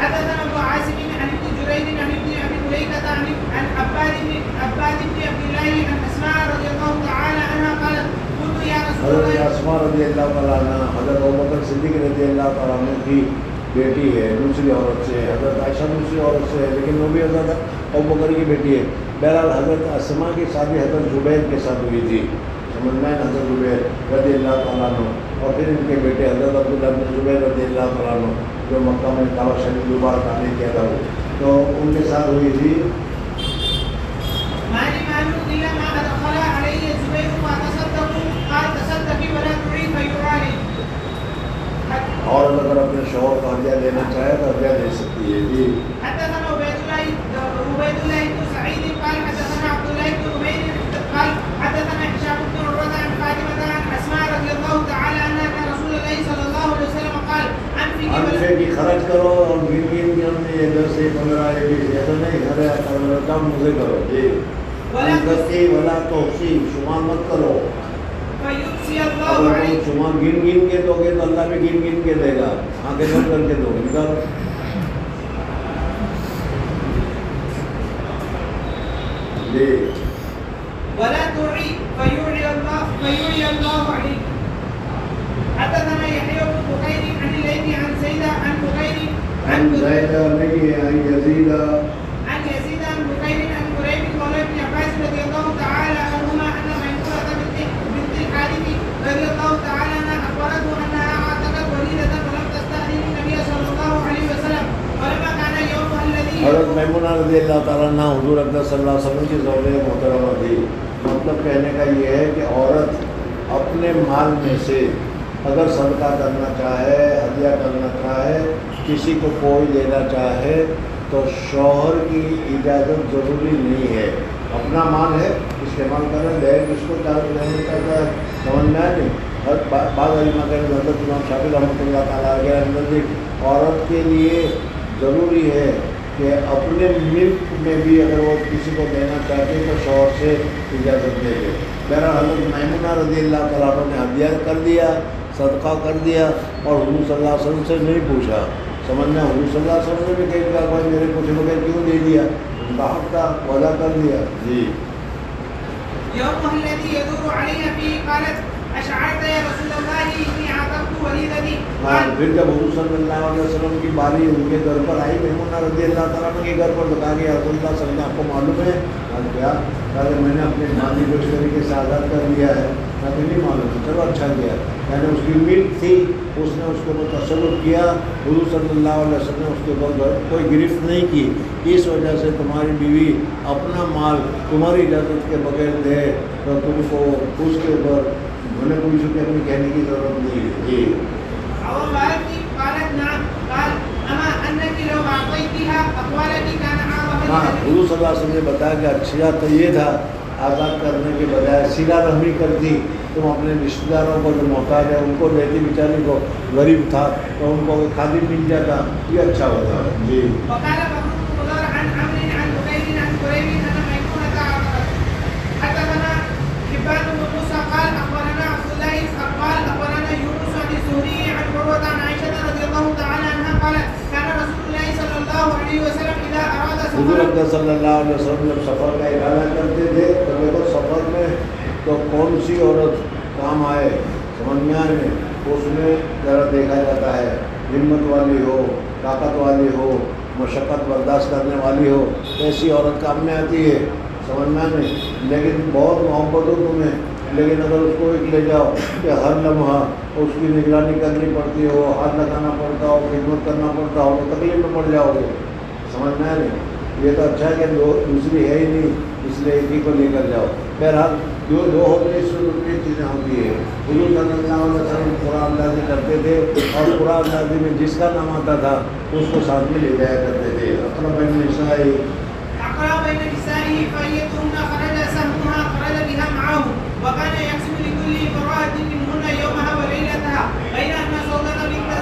Speaker 1: حدثنا أبو عاصم عن ابن جريج عن ابن أبي مليكة عن عباد بن عبد الله عن أسماء رضي الله تعالى عنها قالت قلت يا رسول
Speaker 2: حضرت
Speaker 1: الله.
Speaker 2: اسماء رضی اللہ تعالیٰ عنہ حضرت ابوبکر صدیق رضی اللہ تعالیٰ عنہ کی بیٹی ہے، دوسری عورت سے. حضرت عائشہ دوسری عورت سے ہے لیکن وہ بھی حضرت ابوبکر کی بیٹی ہے. بہرحال حضرت اسماء کی شادی حضرت زبیر کے ساتھ ہوئی تھی، سمجھنا ہے. حضرت زبیر رضی اللہ تعالیٰ عنہ اور پھر ان کے بیٹے حضرت عبداللہ بن زبیر رضی اللہ تعالیٰ عنہ جو مکہ میں دعوت شریف دوبارہ تعمیر کیا تھا وہ، تو ان کے ساتھ ہوئی تھی.
Speaker 1: مالي مال إلا ما أدخل علي الزبير فأتصدق قال تصدقي ولا تعي فيعاني.
Speaker 2: اور اگر اپنے شوہر کو ہدیہ دینا چاہے تو ہدیہ دے سکتی ہے. جی
Speaker 1: حدثنا عبيد الله بن سعيد قال حدثنا عبد الله بن عمير قال حدثنا هشام بن عروة عن فاطمة عن أسماء رضي الله تعالى عنها أن رسول الله صلى الله عليه وسلم قال
Speaker 2: انفے کی خرچ کرو اور گن گن کے ہم نے 10 15 20 ایسا نہیں ہر کام مجھے کرو. جی انفقی ولا تحصی، شمار مت کرو.
Speaker 1: فيؤتي الله
Speaker 2: اگر
Speaker 1: عليك.
Speaker 2: تم شمار گن گن کے دو گے تو اللہ بھی گن گن کے دے گا. آنکھیں بند کر کے دو گے. نکالو. جی
Speaker 1: ولا تعي فيعي الله عليك. حدثنا يحيى بن بكير عن الليث عن زيد عن بكير
Speaker 2: عن زيد نہیں عن يزيد
Speaker 1: عن يزيد عن بكير عن قريب مولى ابن عباس رضي الله تعالى عنهما ان ميمونة بنت الحارث رضي الله تعالى عنها اخبرته انها اعتقت وليدة ولم تستأذن النبي صلى الله عليه وسلم ولما كان يوم الذي.
Speaker 2: حضرت میمونہ رضی اللہ تعالیٰ عنہ حضور اقدس صلی اللہ علیہ وسلم کی زوجہ محترمہ تھی. مطلب کہنے کا یہ ہے کہ عورت اپنے مال میں سے اگر صدقہ کرنا چاہے، ہدیہ کرنا چاہے، کسی کو کوئی دینا چاہے تو شوہر کی اجازت ضروری نہیں ہے. اپنا مال ہے استعمال کریں، دے جس کو دینے کا سمجھ میں آئے. بعض علماء کے حضرت امام شافعی رحمۃ اللہ تعالیٰ کے نزدیک عورت کے لیے ضروری ہے کہ اپنے ملک میں بھی اگر وہ کسی کو دینا چاہتے تو شوہر سے اجازت دے دے. بہرحال حضرت میمونہ رضی اللہ تعالیٰ عنہ نے ہدیہ کر دیا، صدقہ کر دیا اور حضور صلی اللہ علیہ وسلم سے نہیں پوچھا. سمجھنا حضور صلی اللہ علیہ وسلم نے بھی کئی بار بھائی میرے پوچھے بغیر کیوں دے دیا، ان کا حق تھا وعدہ کر دیا. جی
Speaker 1: يومها الذي يدور عليها فيه قالت أشعرت يا رسول الله إني عاقبت وليدتي.
Speaker 2: پھر جب حضور صلی اللہ علیہ وسلم کی باری ان کے گھر پر آئی میمونہ رضی اللہ تعالیٰ عنہ کے گھر پر، بتا کہ رسول اللہ صلی اللہ علیہ وسلم آپ کو معلوم ہے کیا کہ میں نے اپنے مالی کو اس طریقے سے آزاد کر دیا ہے. میں تو نہیں معلوم ہے. چلو اچھا کیا. میں نے اس کی ملک تھی، اس نے اس کو تصرف کیا. حضور صلی اللہ علیہ وسلم نے اس کے اوپر کوئی گرفت نہیں کی. اس وجہ سے تمہاری بیوی اپنا مال تمہاری اجازت کے بغیر دے تو تم کو اس کے اوپر میں نے کوئی شکر اپنی کہنے کی ضرورت نہیں ہے. جی
Speaker 1: قالت نعم قال أما أنك لو أعطيتها أقوالك كان أعظم.
Speaker 2: ہاں حضور صلی اللہ علیہ وسلم نے بتایا کہ اچھا تو یہ تھا آزاد کرنے کے بجائے سیلا رحمی کرتی. تم اپنے رشتہ داروں کو جو محتاج ہے ان کو دیتی، بیچاری کو غریب تھا تو ان کو خادم مل جاتا، یہ اچھا ہوتا. جی
Speaker 1: وقال بكر بن مضر عن عمرو عن بكير عن قريب أن ميمونة عاقبت. حدثنا حبان بن موسى قال أخبرنا عبد الله قال أخبرنا يونس عن الزهري عن عروة عن عائشة رضي الله تعالى عنها قالت كان رسول الله صلى الله عليه وسلم إذا أراد
Speaker 2: حضور
Speaker 1: سفرا.
Speaker 2: اقدس صلی اللہ علیہ وسلم جب سفر کا ارادہ کرتے تھے تو دیکھو سفر میں تو کون سی عورت کام آئے سمجھ میں آئے اس میں ذرا دیکھا جاتا ہے. ہمت والی ہو، طاقت والی ہو، مشقت برداشت کرنے والی ہو، ایسی عورت کام میں آتی ہے. سمجھ میں آئے. لیکن بہت محبت ہو تمہیں، لیکن اگر اس کو ایک لے جاؤ کہ ہر لمحہ اس کی نگرانی کرنی پڑتی ہو، ہاتھ لگانا پڑتا ہو، خدمت کرنا پڑتا ہو تو تکلیف میں پڑ جاؤ گے. سمجھ میں آئے. یہ تو اچھا کہ دوسری ہے ہی نہیں، اس لیے ایک ہی کو لے کر جاؤ. بہرحال جو دو ہوتے ہیں اس میں دوسری چیزیں ہوتی ہے. حضور صلی اللہ علیہ وسلم قرآن اندازی کرتے تھے اور قرآن اندازی میں جس کا نام آتا تھا اس کو ساتھ میں لے جایا کرتے تھے. اقرب بین نسائی
Speaker 1: أقرأ بين نسائه فأيتهن خرج سهمها خرج بها معه وكان يقسم لكل امرأة منهن يومها وليلتها بين أن سودة بنت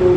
Speaker 2: 2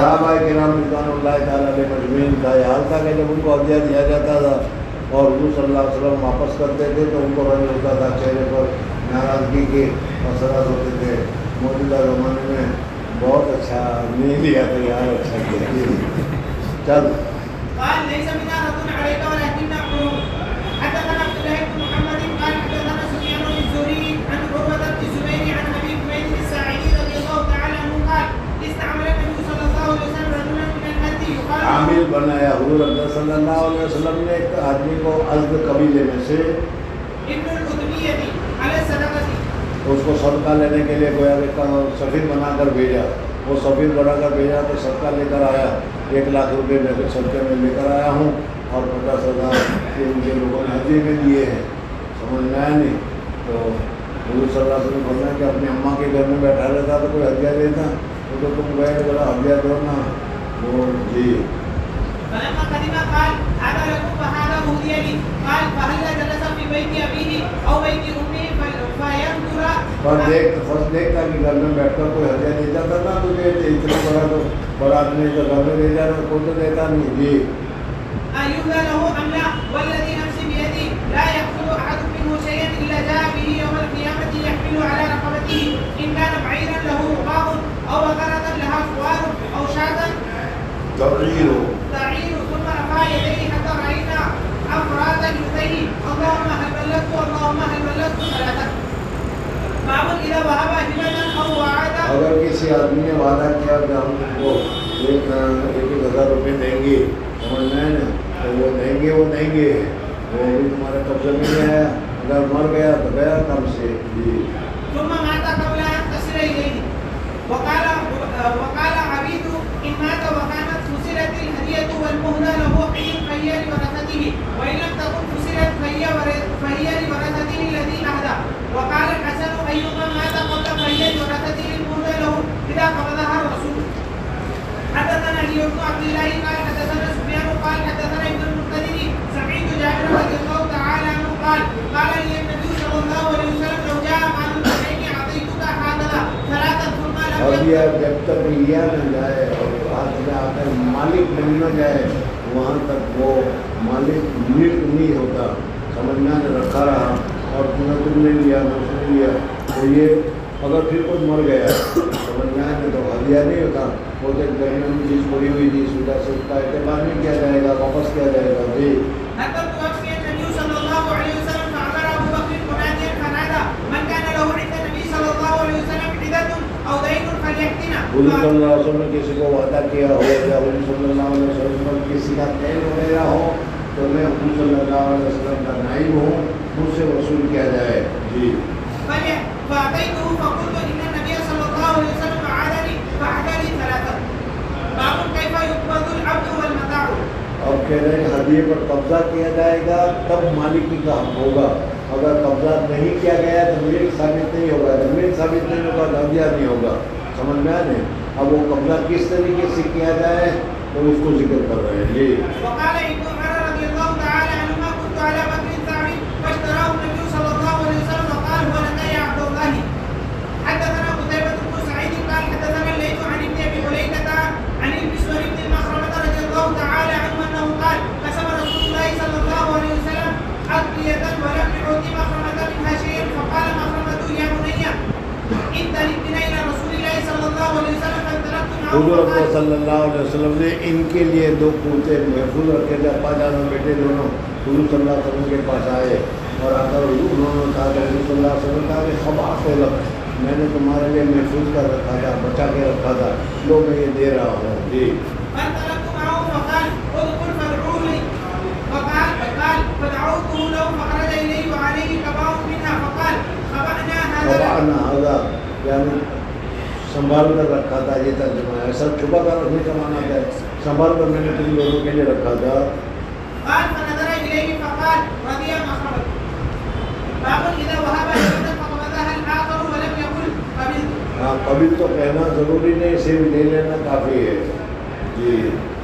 Speaker 2: صحابہ کرام رضوان اللہ تعالیٰ علیہ مجمعین کا یہ حال تھا کہ جب ان کو ہدیہ دیا جاتا تھا اور حضور صلی اللہ علیہ وسلم واپس کرتے تھے تو ان کو رنج ہوتا تھا، چہرے پر ناراضگی کے اثرات ہوتے تھے۔ موجودہ زمانے میں بہت اچھا نہیں لیا تو یار اچھا کیا چل
Speaker 1: قال ليس منا رد عليك ولكن نقول حدثنا عبد الله بن محمد قال حدثنا سفيان بن الزهري عن عروة بن الزبير عن ابي حميد الساعدي رضي الله تعالى عنه قال استعمل النبي صلى الله عليه وسلم رجلا من الهدي يقال
Speaker 2: عامل بنایا حضور صلی اللہ علیہ وسلم نے ایک آدمی کو ازد قبیلے میں سے
Speaker 1: ابن الأدبية على الصدقة
Speaker 2: اس کو صدقہ لینے کے لیے گویا کہ سفیر بنا کر بھیجا، وہ سفیر بنا کر بھیجا تو صدقہ لے کر آیا، 1,00,000 روپے میں صدقے میں لے کر آیا ہوں اور 50,000 کے مجھے لوگوں نے ہدیے میں دیے ہیں، سمجھ میں آیا نہیں؟ تو حضور صلی اللہ علیہ وسلم فرمایا کہ اپنی اماں کے گھر میں بیٹھا رہتا تو کوئی ہدیہ دیتا، وہ تو تم گئے بڑا ہدیہ دو نا، وہ جی
Speaker 1: فلما قدم قال هذا لكم فهذا هدي لي قال فهل جلس في بيت أبيه أو بيت أمه فينظر
Speaker 2: پر فرض دیکھتا کہ گھر میں بیٹھ کر کوئی ہدیہ دے جاتا تھا تجھے اتنا بڑا تو بڑا آدمی تو گھر میں دے جانا کوئی تو دیتا نہیں جی
Speaker 1: أيهدى له أم لا والذي نفسي بيدي لا يأخذ أحد منه شيئا إلا جاء به يوم القيامة يحمل على رقبته إن كان بعيرا له رقاب أو بقرة لها خوار أو شاة
Speaker 2: تغییر ہو
Speaker 1: تعير ثم رفع يديه حتى رأينا أفراد جثيه اللهم هل بلغت اللهم هل بلغت ثلاثة باب إذا وهب هبة أو وعد
Speaker 2: اگر کسی آدمی نے وعدہ کیا کہ ہم کو 1,000 روپے دیں گے سمجھ میں نا تو وہ دیں گے وہ دیں گے وہ بھی تمہارے قبضے میں ہے، اگر مر گیا تو گیا کم سے جی
Speaker 1: ثم مات قبل أن تصل إليه وقال عبيد إن مات وكانت فصلت الهدية والمهدى له حين فهي لورثته وإن لم تكن فصلت فهي لورثته الذي أهدى وقال الحسن أيما مات قبل فهي لورثته المهدى له إذا قبضها الرسول حدثنا علي بن عبد الله قال حدثنا سفيان قال حدثنا ابن المنكدر سمعت جابر رضي الله تعالى عنه قال قال لي النبي صلى الله عليه وسلم لو جاء مال البحرين أعطيتك هكذا ثلاثة ثم لم
Speaker 2: اور
Speaker 1: يكن
Speaker 2: یہ جب تک لیا نہ جائے اور ہاتھ میں آ کر مالک بن نہ جائے وہاں تک وہ مالک ملک نہیں ہوتا، سمجھنا نے رکھا رہا اور تم نے لیا نہ اس نے لیا تو یہ اگر پھر کوئی مر گیا سمجھنا ہے تو ہدیہ نہیں ہوتا، وہ تو ایک درمیان میں چیز پڑی ہوئی تھی، اس وجہ سے اس کا اعتبار نہیں کیا جائے گا، واپس کیا جائے گا جی
Speaker 1: حتى توفي النبي صلى الله عليه وسلم فأمر أبو بكر مناديا فنادى من كان له عند النبي صلى الله عليه وسلم عدة أو دين فليأتنا
Speaker 2: حضور صلی اللہ علیہ وسلم نے کسی کو وعدہ کیا ہو یا حضور صلی اللہ علیہ وسلم پر کسی کا دین وغیرہ ہو تو میں حضور صلی اللہ علیہ وسلم کا نائب ہوں، مجھ سے وصول کیا جائے جی
Speaker 1: فأتيته فقلت إن النبي صلى الله عليه وسلم وعدني فعدني ثلاثة باب كيف يقبض العبد والمتاع
Speaker 2: اب کہہ رہے ہیں ہدیے پر قبضہ کیا جائے گا تب مالکی کا حق ہوگا، اگر قبضہ نہیں کیا گیا تو ملک ثابت نہیں ہوگا، جب ملک ثابت نہیں ہوگا تو ہدیہ نہیں ہوگا، سمجھ میں آئے نہیں؟ اب وہ قبضہ کس طریقے سے کیا جائے تو اس کو ذکر کر رہے ہیں جی
Speaker 1: وقال ابن عمر رضي الله تعالى عنهما كنت على بكر ثعلب فاشتراه النبي صلى الله عليه وسلم وقال هو لك يا عبد الله حدثنا قتيبة بن سعيد قال حدثنا الليث عن ابن ابي مليكة عن المسور بن المخرمة رضي الله تعالى عنه انه قال قسم رسول الله صلى الله عليه وسلم أقية ولم يعط مخرمة منها شيئا فقال مخرمة يا بني انطلق بنا إلى رسول الله صلى الله عليه وسلم فانطلقت معه
Speaker 2: حضور
Speaker 1: فقال
Speaker 2: صلی اللہ علیہ وسلم نے ان کے لیے 2 کوتے محفوظ رکھے تھے، ابا جان اور بیٹے دونوں حضور صلی اللہ علیہ وسلم کے پاس آئے اور آ کر انہوں نے کہا کہ حضور صلی اللہ علیہ وسلم کہا کہ خبا خلق میں نے تمہارے لیے محفوظ کر رکھا تھا، بچا کے رکھا تھا، لو میں یہ دے رہا ہوں جی
Speaker 1: فانطلقت معه فقال ادخل فادعوا لي فقال فدعوته له فخرج اليه وعليه قباء منها فقال خبأنا هذا
Speaker 2: خبانا هذا یعنی سنبھال کر رکھا تھا، یہ ترجمہ ہے، سب چھپا کر رکھنے کا معنی ہے سنبھال کر میں نے تم لوگوں کے لیے رکھا تھا
Speaker 1: قال فنظر اليه فقال رضي مخرمة باب اذا وهب هبة فقبضها الاخر ولم يقل قبلت
Speaker 2: ہاں قبل تو کہنا ضروری نہیں، صرف لے لینا کافی ہے جی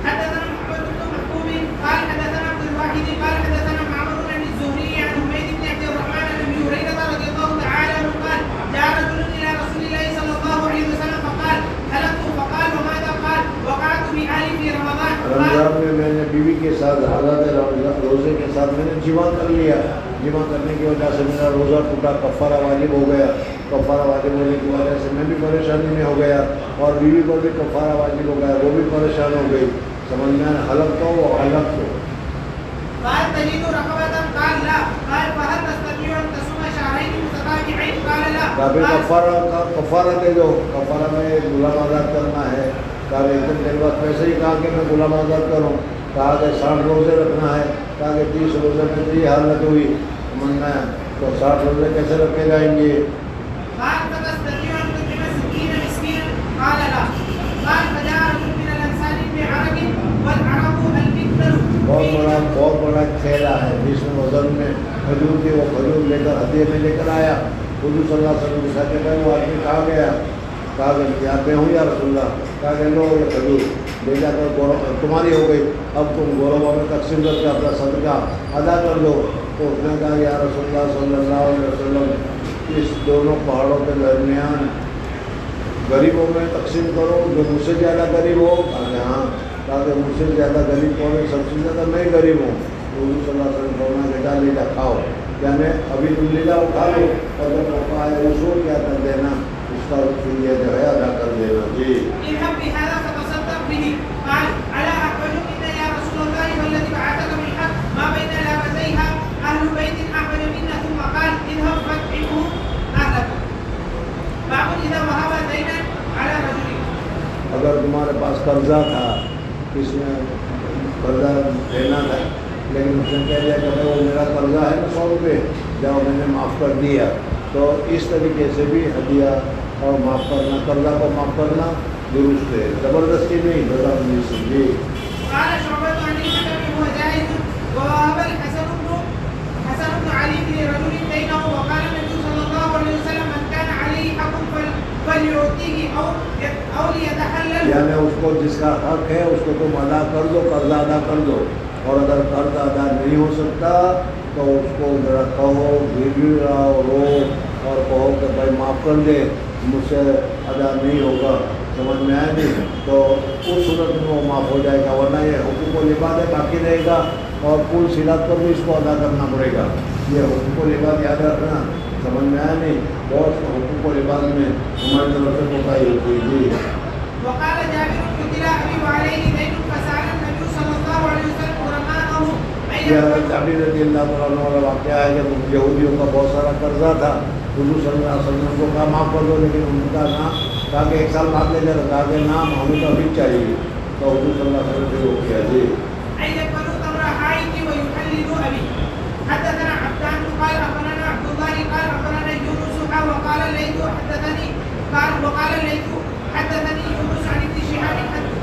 Speaker 1: حدثنا محمد بن محبوب قال حدثنا عبد الواحد قال حدثنا معمر عن الزهري عن حميد بن عبد الرحمن عن ابي هريرة رضي الله تعالى عنه قال جاء رجل الى رسول الله صلى الله عليه وسلم فقال هلكت فقال وماذا قال وقال
Speaker 2: ساتھ حالت روزے کے ساتھ میں نے جمع کر لیا. جمع کرنے کی وجہ سے میرا روزہ ٹوٹا, کفارہ واجب ہو گیا. کفارہ واجب ہونے کی وجہ سے میں بھی پریشانی میں ہو گیا اور بیوی کو بھی کفارہ واجب ہو گیا, وہ بھی پریشان ہو گئی. سمجھ میں حلق تو وہ حلق تو
Speaker 1: قال تجد رقبة قال لا قال فهل تستطيع أن تصوم شهرين متتابعين قال لا
Speaker 2: کفارہ دے دو. کفارہ میں غلام آزاد کرنا ہے. کہا ایک دن میرے پاس پیسے ہی کہا کہ میں غلام آزاد کروں. کہا کہ 60 روزے رکھنا ہے. کہا کہ 30 روزے میں تو یہ حالت ہوئی سمجھنا ہے تو 60 روزے کیسے رکھے جائیں گے.
Speaker 1: قال فتستطيع أن تطعم 60 مسكينا قال لا قال فجاء رجل من الأنصار بعرق والعرق المثل
Speaker 2: بہت بڑا کھیلا ہے جس میں وزن میں کھجور تھی. وہ کھجور لے کر ہدیے میں لے کر آیا. حضور صلی اللہ علیہ وسلم کے ساتھ وہ آدمی کہا گیا. کہا کہ یہاں پہ ہوں یا رسول اللہ. کہا کہ لو یہ کھجور لے جا کر تمہاری ہو گئی, اب تم غربا میں تقسیم کر کے اپنا صدقہ ادا کر دو. تو اس نے کہا یا رسول اللہ صلی اللہ علیہ وسلم اس دونوں پہاڑوں کے درمیان غریبوں میں تقسیم کرو جو مجھ سے زیادہ غریب ہو. کہا کہ ہاں. کہا کہ مجھ سے زیادہ غریب کون ہے, سب سے زیادہ میں غریب ہوں. حضور صلی اللہ علیہ وسلم بولنا بیٹا لے جا کھاؤ. یعنی ابھی تم لے جاؤ کھا لو اور جب موقع آئے اصول کیا کر دینا اس کا فدیہ جو ہے ادا کر دینا. جی
Speaker 1: اذهب بهذا فتصدق به قال الا اخرجك منا يا رسول الله والذي بعثك بالحق ما بين لابتيها اهل بيت احمد منا ثم قال اذهب فاطعمه اهلك باب اذا وهب دينا على رجل.
Speaker 2: اگر تمہارے پاس قرضہ تھا, کس میں قرضہ دینا تھا لیکن اس نے کہہ دیا کہ وہ میرا قرضہ ہے نا 100 روپے جاؤ میں نے معاف کر دیا, تو اس طریقے سے بھی ہدیہ اور معاف کرنا, قرضہ کو معاف کرنا درست ہے, زبردستی نہیں, رضامندی سے. جی
Speaker 1: قال شعبة عن الحكم هو جائز ووهب الحسن بن علي لرجل دينه وقال النبي صلى الله عليه وسلم من كان عليه حق فليعطيه او ليتحلل.
Speaker 2: یعنی اس کو جس کا حق ہے اس کو تم ادا کر دو, قرضہ ادا کر دو. اور اگر قرض ادا نہیں ہو سکتا تو اس کو ذرا کہو, گروی رہو, رو اور کہو کہ بھائی معاف کر دے, مجھ سے ادا نہیں ہوگا. سمجھ میں آئے نہیں تو اس صورت میں وہ معاف ہو جائے گا, ورنہ یہ حقوق و لباس باقی رہے گا اور پول سیرات پر بھی اس کو ادا کرنا پڑے گا. یہ حقوق و لباس یاد رکھنا. سمجھ میں آیا نہیں, بہت حقوق و لباس میں ہماری طرف سے کوتاہی ہوتی ہے. جی
Speaker 1: وقال جابر قتل ابي وعليه دين فسال النبي صلی اللہ علیہ وسلم غرماءه.
Speaker 2: جابر رضی اللہ تعالیٰ عنہ والا واقعہ ہے کہ یہودیوں کا بہت سارا قرضہ تھا. حضور صلی اللہ علیہ وسلم کو کہا معاف کر دو, لیکن ان کا نام کہا کہ 1 سال بعد لے جا, کہا کہ نام ہمیں تو ابھی چاہیے. تو حضور صلی اللہ علیہ وسلم سے وہ کیا. جی
Speaker 1: يقبلوا تمر حائط ويحللوا ابي. حدثنا عبدان قال اخبرنا عبد الله قال اخبرنا يونس وقال الليث حدثني وقال الليث حدثني يونس عن ابن شهاب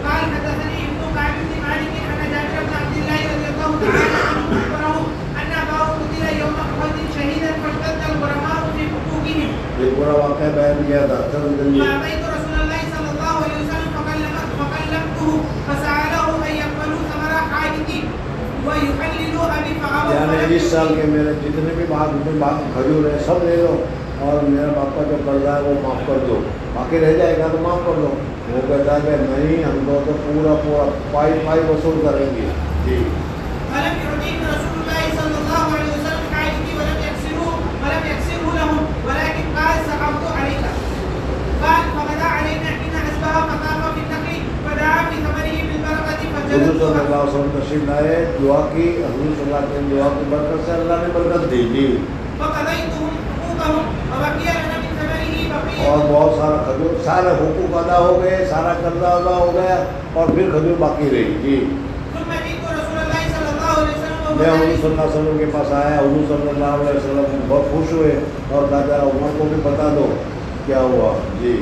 Speaker 1: قال حدثني ابن كعب بن مالك ان جابر بن عبد الله رضي الله تعالى عنه اخبره ان اباه قتل يوم احد شهيدا فاشتد الغرماء في حقوقهم.
Speaker 2: یہ پورا واقعہ بیان کیا تھا.
Speaker 1: فأتيت رسول الله صلى الله عليه وسلم فكلمته فسأله أن يقبلوا ثمر حائطي ويحللوا أبي فأبوا.
Speaker 2: یعنی اس سال کے میرے جتنے بھی باغ کھجور ہیں سب لے لو اور میرا باپ کا جو قرضہ ہے وہ معاف کر دو, باقی رہ جائے گا تو معاف کر دو. وہ کہتا ہے کہ نہیں, ہم کو تو پورا پائی وصول کریں گے. جی
Speaker 1: فلم يعطيه رسول الله صلى الله عليه وسلم حائطي ولم يكسره لهم ولكن قال سقطت عليك. قال فغدا علينا حين حسبها فطاف في النخل فدعا بثمره بالبركة
Speaker 2: حضور صلی اللہ علیہ وسلم تشریف لائے, دعا کی. حضور صلی اللہ علیہ وسلم دعا کی برکت سے اللہ نے برکت دی. جی
Speaker 1: فقضيتهم حقوقهم وبقي لنا من ثمره بقية.
Speaker 2: اور بہت سارا کھجور, سارے حقوق ادا ہو گئے, سارا قرضہ ادا ہو گیا اور پھر کھجور باقی رہی. جی
Speaker 1: ثم جئت رسول الله صلى الله عليه وسلم
Speaker 2: میں حضور صلی اللہ علیہ وسلم کے پاس آیا. حضور صلی اللہ علیہ وسلم بہت خوش ہوئے اور کہا عمر کو بھی بتا دو کیا ہوا. جی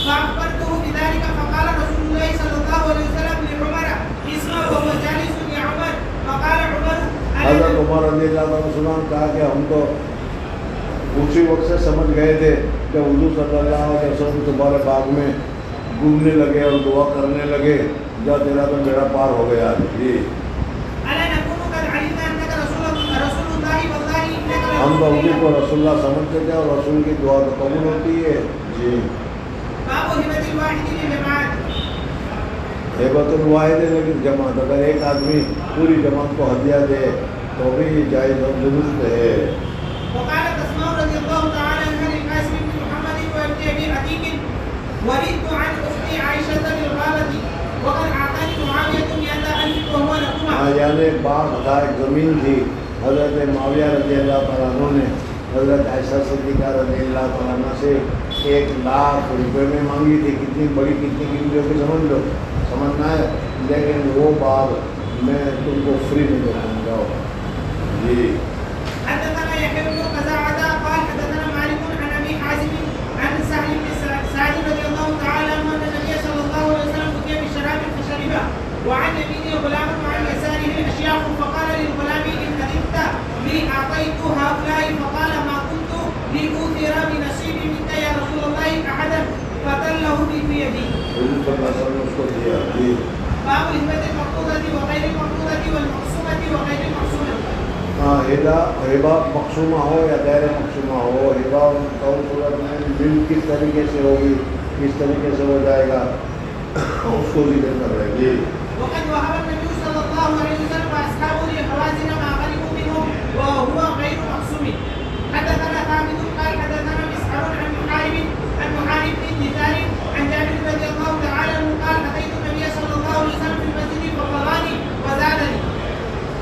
Speaker 1: فأخبرته بذلك فقال رسول الله صلى الله عليه وسلم لعمر اسمع وهو جالس لعمر فقال عمر
Speaker 2: حضرت عمر رضی اللہ عنہ کہا کہ ہم تو اسی وقت سے سمجھ گئے تھے کہ حضور صلی اللہ علیہ وسلم تمہارے باغ میں گھومنے لگے اور دعا کرنے لگے, جا تیرا تو میرا پار ہو گیا. جی ہم تو حضور کو رسول اللہ سمجھتے تھے اور رسول کی دعا تو قبول ہوتی ہے. جی ہیبت الواحد ہے لیکن جماعت، اگر ایک آدمی پوری جماعت کو ہدیہ دے تو بھی جائز اور درست ہے.
Speaker 1: وقالت اسماء رضي الله تعالى عنها للقاسم بن محمد وابن ابي عتيق ورثت عن اختي عائشه بالغابه وقد اعطاني معاويه 100,000 وهو لكما.
Speaker 2: یعنی ایک باغ تھا، ایک زمین تھی، حضرت معاویہ رضی اللہ تعالیٰ عنہ نے حضرت عائشہ صدیقہ رضی اللہ تعالیٰ عنہ سے 1,00,000 روپے میں مانگی تھی. کتنی بڑی کتنی قیمتی ہوگی سمجھ لو، سمجھنا ہے. لیکن وہ باغ میں تم کو فری میں دے دوں گا. جی.
Speaker 1: حدثنا يحيى بن قزاعة قال حدثنا مالك عن ابي حازم عن سهل بن سعد رضي الله تعالى عنه ان النبي صلى الله عليه وسلم اتي بشراب فشربه وعن يمينه غلام وعن يساره الاشياخ فقال للغلام ان اذنت لي اعطيت هؤلاء فقال ما كنت لاوثر بنصيبي منك يا رسول الله احدا فتله في يدي. باب الهبة المقصودة وغير المقصودة والمقسومة وغير المقسومة.
Speaker 2: ہبا مقسومہ ہو یا غیر مقسومہ ہو، ہبا صورت میں مل کس طریقے سے ہوگی، کس طریقے سے ہو جائے گا اس کو ذکر کر رہے ہیں.
Speaker 1: وقد وهب النبي صلى الله عليه وسلم واصحابه لحوازن ما غنموا منه وهو غير مقسوم. حدثنا ثابت قال حدثنا مسعر عن محارب بن دثار عن جابر رضي الله تعالى عنه قال اتيت النبي صلى الله عليه وسلم في المسجد فقراني وزادني.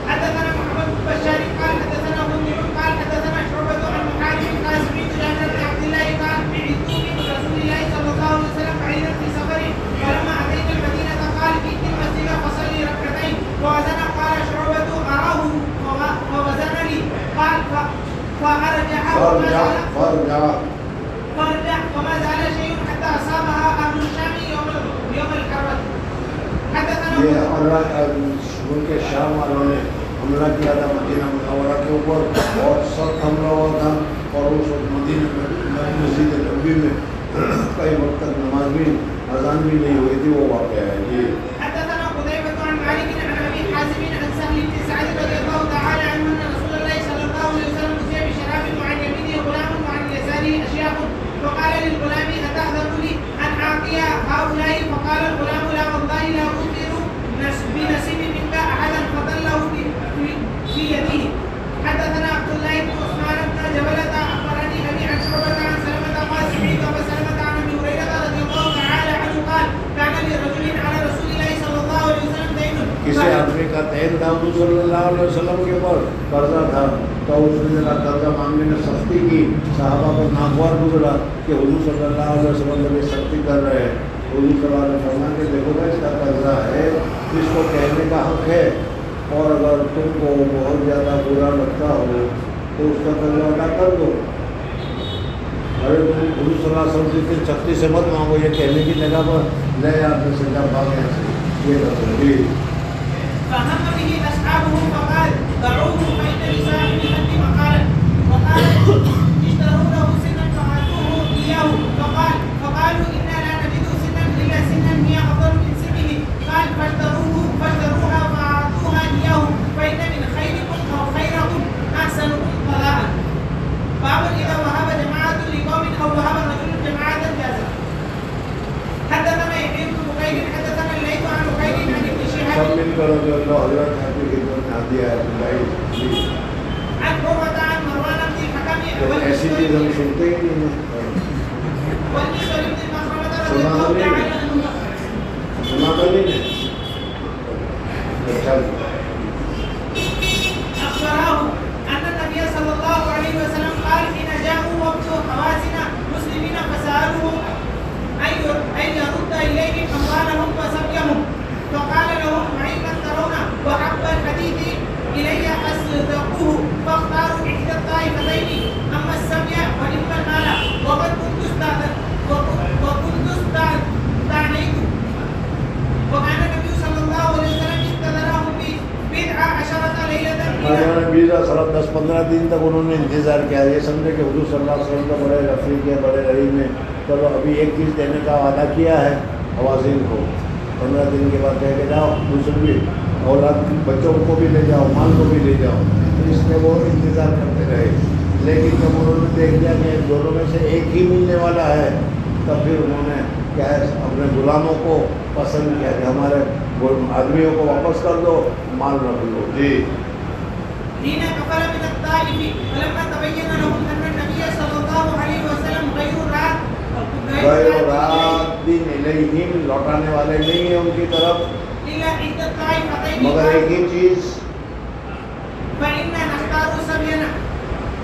Speaker 1: حدثنا محمد بن بشار قال حدثنا منذر قال حدثنا شعبة عن محارب قال سمعت جابر بن عبد الله قال بعثت من رسول الله صلى الله عليه وسلم بعيدا في سفر فلما اتيت المدينة قال ائت المسجد فصلي ركعتين ووزن قال شعبة اراه ووزن لي قال فارجع وما زال شيء حتى اصابها اهل الشام يوم الحرة. حدثنا
Speaker 2: ملک شام والوں نے حملہ کیا تھا مدینہ منورہ کے اوپر، اور سخت حملہ ہوا تھا، اور اس وقت مدینہ میں مسجد نبوی میں کئی وقت تک نماز بھی اذان بھی نہیں ہوئی تھی. وہ واقعہ ہے. یہ
Speaker 1: حدثنا قتيبة عن مالك عن ابي حازم عن سهل بن سعد رضي الله تعالى عنه ان رسول الله صلى الله عليه وسلم اتي بشراب وعن يمينه غلام وعن يساره اشياخ فقال للغلام اتأذن لي ان اعطي هؤلاء فقال الغلام لا والله لا اؤثر بنصيبي منك احدا فضله في يده. حدثنا عبد الله بن عثمان بن جبلة اخبرني ابي عن شعبة عن سلمة قال سمعت ابا سلمة عن ابي هريرة رضي الله تعالى عنه قال كان لرجل على رسول الله صلى الله عليه وسلم دين.
Speaker 2: کسی آدمی کا دین تھا حضور صلی اللہ علیہ وسلم کے اوپر، قرضہ تھا، تو اس نے قرضہ مانگنے میں سختی کی. صحابہ کو ناگوار گزرا کہ حضور صلی اللہ علیہ وسلم جب یہ سختی کر رہے ہیں. حضور صلی اللہ علیہ وسلم کہ دیکھو گا اس کا قرضہ ہے، اس کو کہنے کا حق ہے، اور اگر تم کو بہت زیادہ برا لگتا ہو تو اس کا قرضہ ادا کر دو. ارے تم حضور صلی اللہ علیہ وسلم سے سختی سے مت مانگو، یہ کہنے کی جگہ پر لے آپ نے سجا بھاگے سے یہ تصویر.
Speaker 1: فهم به اصحابه فقال دعوه فان لصاحب الحق مقالا وقال اشتروا له سنا فاعطوه اياه فقالوا انا لا نجد سنا الا سنا هي افضل من سنه قال فاشتروها فاعطوها اياه فان من خيركم او خيركم احسنكم قضاء. باب اذا وهب جماعه لقوم او وهب رجل جماعه جازا. حدثنا يحيى بن بكير حدثنا الليث عن بكير عن ابن شهاب
Speaker 2: سب مل کر جو اللہ حضرت کی خدمت میں ہدیہ ہے
Speaker 1: عن عروة عن مروان بن الحكم
Speaker 2: ایسی چیز ہم سنتے ہی نہیں ہیں.
Speaker 1: والمسور بن مخرمة رضي الله تعالى عنهما
Speaker 2: سنا تو نہیں ہے.
Speaker 1: أخبراه أن النبي صلى الله عليه وسلم قال حين جاءوا وقت حوازن مسلمين فسألوه أن يرد إليهم أموالهم وسبيهم فقال لهم عيبا ترون وحب الحديث إلي أصدقوه فاختاروا إحدى الطائفتين أما السبي وإما المال وقد كنت استعنيت. وكان النبي صلى الله عليه وسلم استدرهم ببضع عشرة ليلة
Speaker 2: 10-15 دن تک انہوں نے انتظار کیا. یہ سمجھے کہ حضور صلی اللہ علیہ وسلم کا بڑے رفیق ہے، بڑے رحیم میں، چلو ابھی ایک چیز دینے کا وعدہ کیا ہے حوازن کو. 15 دن کے بعد کہہ کے جاؤ، دوسرے بھی اولاد بچوں کو بھی لے جاؤ، مال کو بھی لے جاؤ. تو اس میں وہ انتظار کرتے رہے. لیکن جب انہوں نے دیکھ لیا کہ دونوں میں سے ایک ہی ملنے والا ہے تب پھر انہوں نے کیا ہے اپنے غلاموں کو پسند کیا کہ ہمارے آدمیوں کو واپس کر دو، مال رکھ لو. جی
Speaker 1: حين كفر من الطائف فلما تبين لهم أن النبي صلى الله عليه وسلم
Speaker 2: غیر رات دن الیہم، لوٹانے والے نہیں ہیں ان کی طرف،
Speaker 1: إلا إحدى الطائفتين
Speaker 2: مگر ایک ہی چیز،
Speaker 1: فإنا نختار سبينا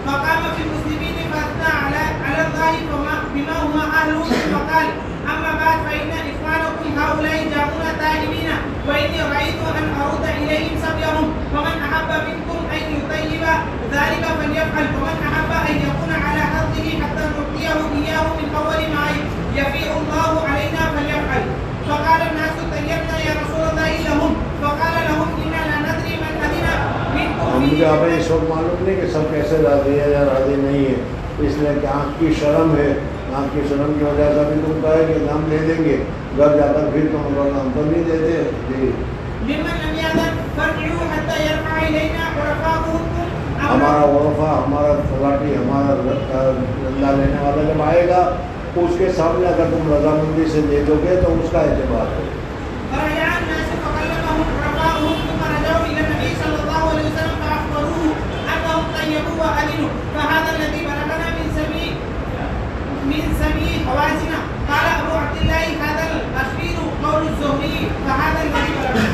Speaker 1: فقام في المسلمين فأثنى على الله بما هو أهله وقال أما بعد فإن إخوانكم هؤلاء جاءونا تائبين وإني رأيت أن أرد إليهم سبيهم ومن أحب منكم أن يطيب ذلك فليفعل ومن أحب أن يكون على حظه حتى نعطيه إياه من أول ما يفيء الله علينا فليفعل. فقال الناس طيبنا يا رسول الله لهم فقال لهم إنا لا ندري من أذن منكم.
Speaker 2: مجھے ہمیں اس وقت معلوم نہیں کہ سب کیسے راضی ہے یا راضی نہیں ہے، اس لیے کہ آنکھ کی شرم ہے، آنکھ کی شرم کی وجہ سے ابھی تم کہے کہ نام لے دیں گے، گھر جا کر پھر تم لوگ نام تو نہیں دیتے. جی
Speaker 1: ممن لم يأذن فارجعوا حتى يرفع إلينا عرفاؤكم.
Speaker 2: ہمارا غرفہ، ہمارا فلاٹی، ہمارا اللہ لینے والا جب آئے گا اس کے سامنے اگر تم رضامندی سے دے دو گے تو اس کا اعتبار ہے.
Speaker 1: فرجع الناس فكلمهم عرفاؤهم ثم رجعوا إلى النبي صلى الله عليه وسلم فأخبروه أنهم طيبوا وأذنوا فهذا الذي بلغنا من سبي حوازن. قال أبو عبد الله هذا الأخير قول الزهري فهذا الذي بلغنا.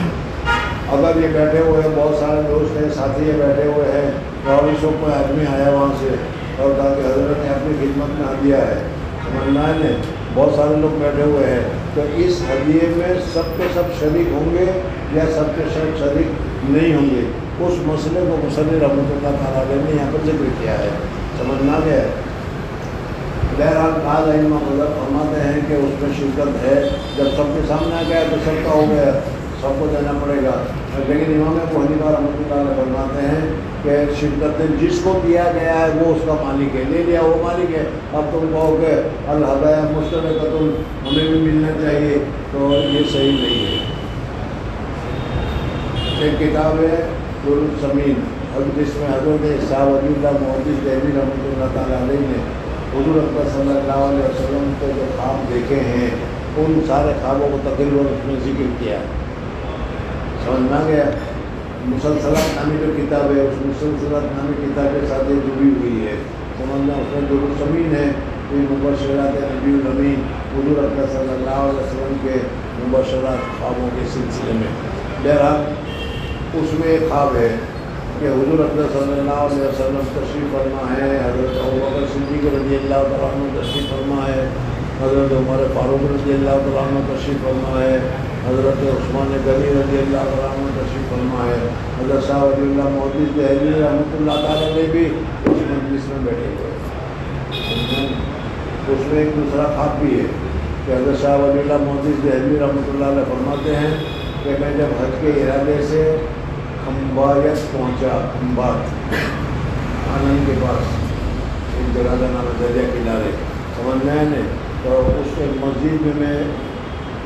Speaker 2: اگر یہ بیٹھے ہوئے ہیں، بہت سارے دوست ہیں، ساتھی یہ بیٹھے ہوئے ہیں، راویشوں کوئی آدمی آیا وہاں سے اور کہا کہ حضرت نے اپنی خدمت میں ہدیہ ہے، سمجھنا ہے، بہت سارے لوگ بیٹھے ہوئے ہیں، تو اس ہدیے میں سب کے سب شریک ہوں گے یا سب کے سب شریک نہیں ہوں گے، اس مسئلے کو مصنف رحمۃ اللہ تعالیٰ علیہ نے یہاں پر ذکر کیا ہے. سمجھنا گیا. بہرحال بعض ائمہ مذہب فرماتے ہیں کہ اس میں شرکت ہے، جب سب کے سامنے آ گیا تو سب کا ہو گیا، سب کو دینا پڑے گا. لیکن امام ابو حنیفہ رحمۃ اللہ علیہ فرماتے ہیں کہ شرکت جس کو دیا گیا ہے وہ اس کا مالک ہے، لے لیا وہ مالک ہے. اب تم کہو کہ الہدایہ مشترکۃ ہمیں بھی ملنا چاہیے، تو یہ صحیح نہیں ہے. ایک کتاب ہے در السمین، اور جس میں حضرت صاحب ولی اللہ محدث دہلوی رحمۃ اللہ تعالیٰ علیہ نے حضور اکبر صلی اللہ علیہ وسلم کے جو خواب دیکھے ہیں ان سارے خوابوں کو تقریباً اس میں ذکر کیا. سمجھ میں آ گیا. مسلسلات نامی جو کتاب ہے اس مسلسلات نامی کتاب کے ساتھ یہ جڑی ہوئی ہے. سمجھنا اس میں در السمین ہے، یہ مبشرات نبی الامین حضور اکبر صلی اللہ علیہ وسلم کے مبشرات خوابوں کے سلسلے میں. بہرحال اس میں ایک خواب ہے کہ حضور اکبر صلی اللہ علیہ وسلم تشریف فرما ہے، حضرت ابوبکر صدیق رضی اللہ تعالیٰ عنہ تشریف فرما ہے، حضرت عمر فاروق رضی اللہ تعالیٰ عنہ تشریف فرما ہے، حضرت عثمان غنی رضی اللہ تعالیٰ عنہ تشریف فرما ہے، حضرت شاہ ولی اللہ محدث دہلوی رحمۃ اللہ تعالیٰ علیہ بھی اس مجلس میں بیٹھے ہوئے. اس میں ایک دوسرا خواب بھی ہے کہ حضرت شاہ ولی اللہ محدث دہلوی رحمۃ اللہ علیہ فرماتے ہیں کہ میں جب حج کے ارادے سے کھمبایت پہنچا، کھمبات آنند کے پاس ایک جگہ کا نام ہے دریا کنارے، سمجھ میں آئے، تو اس کے مسجد میں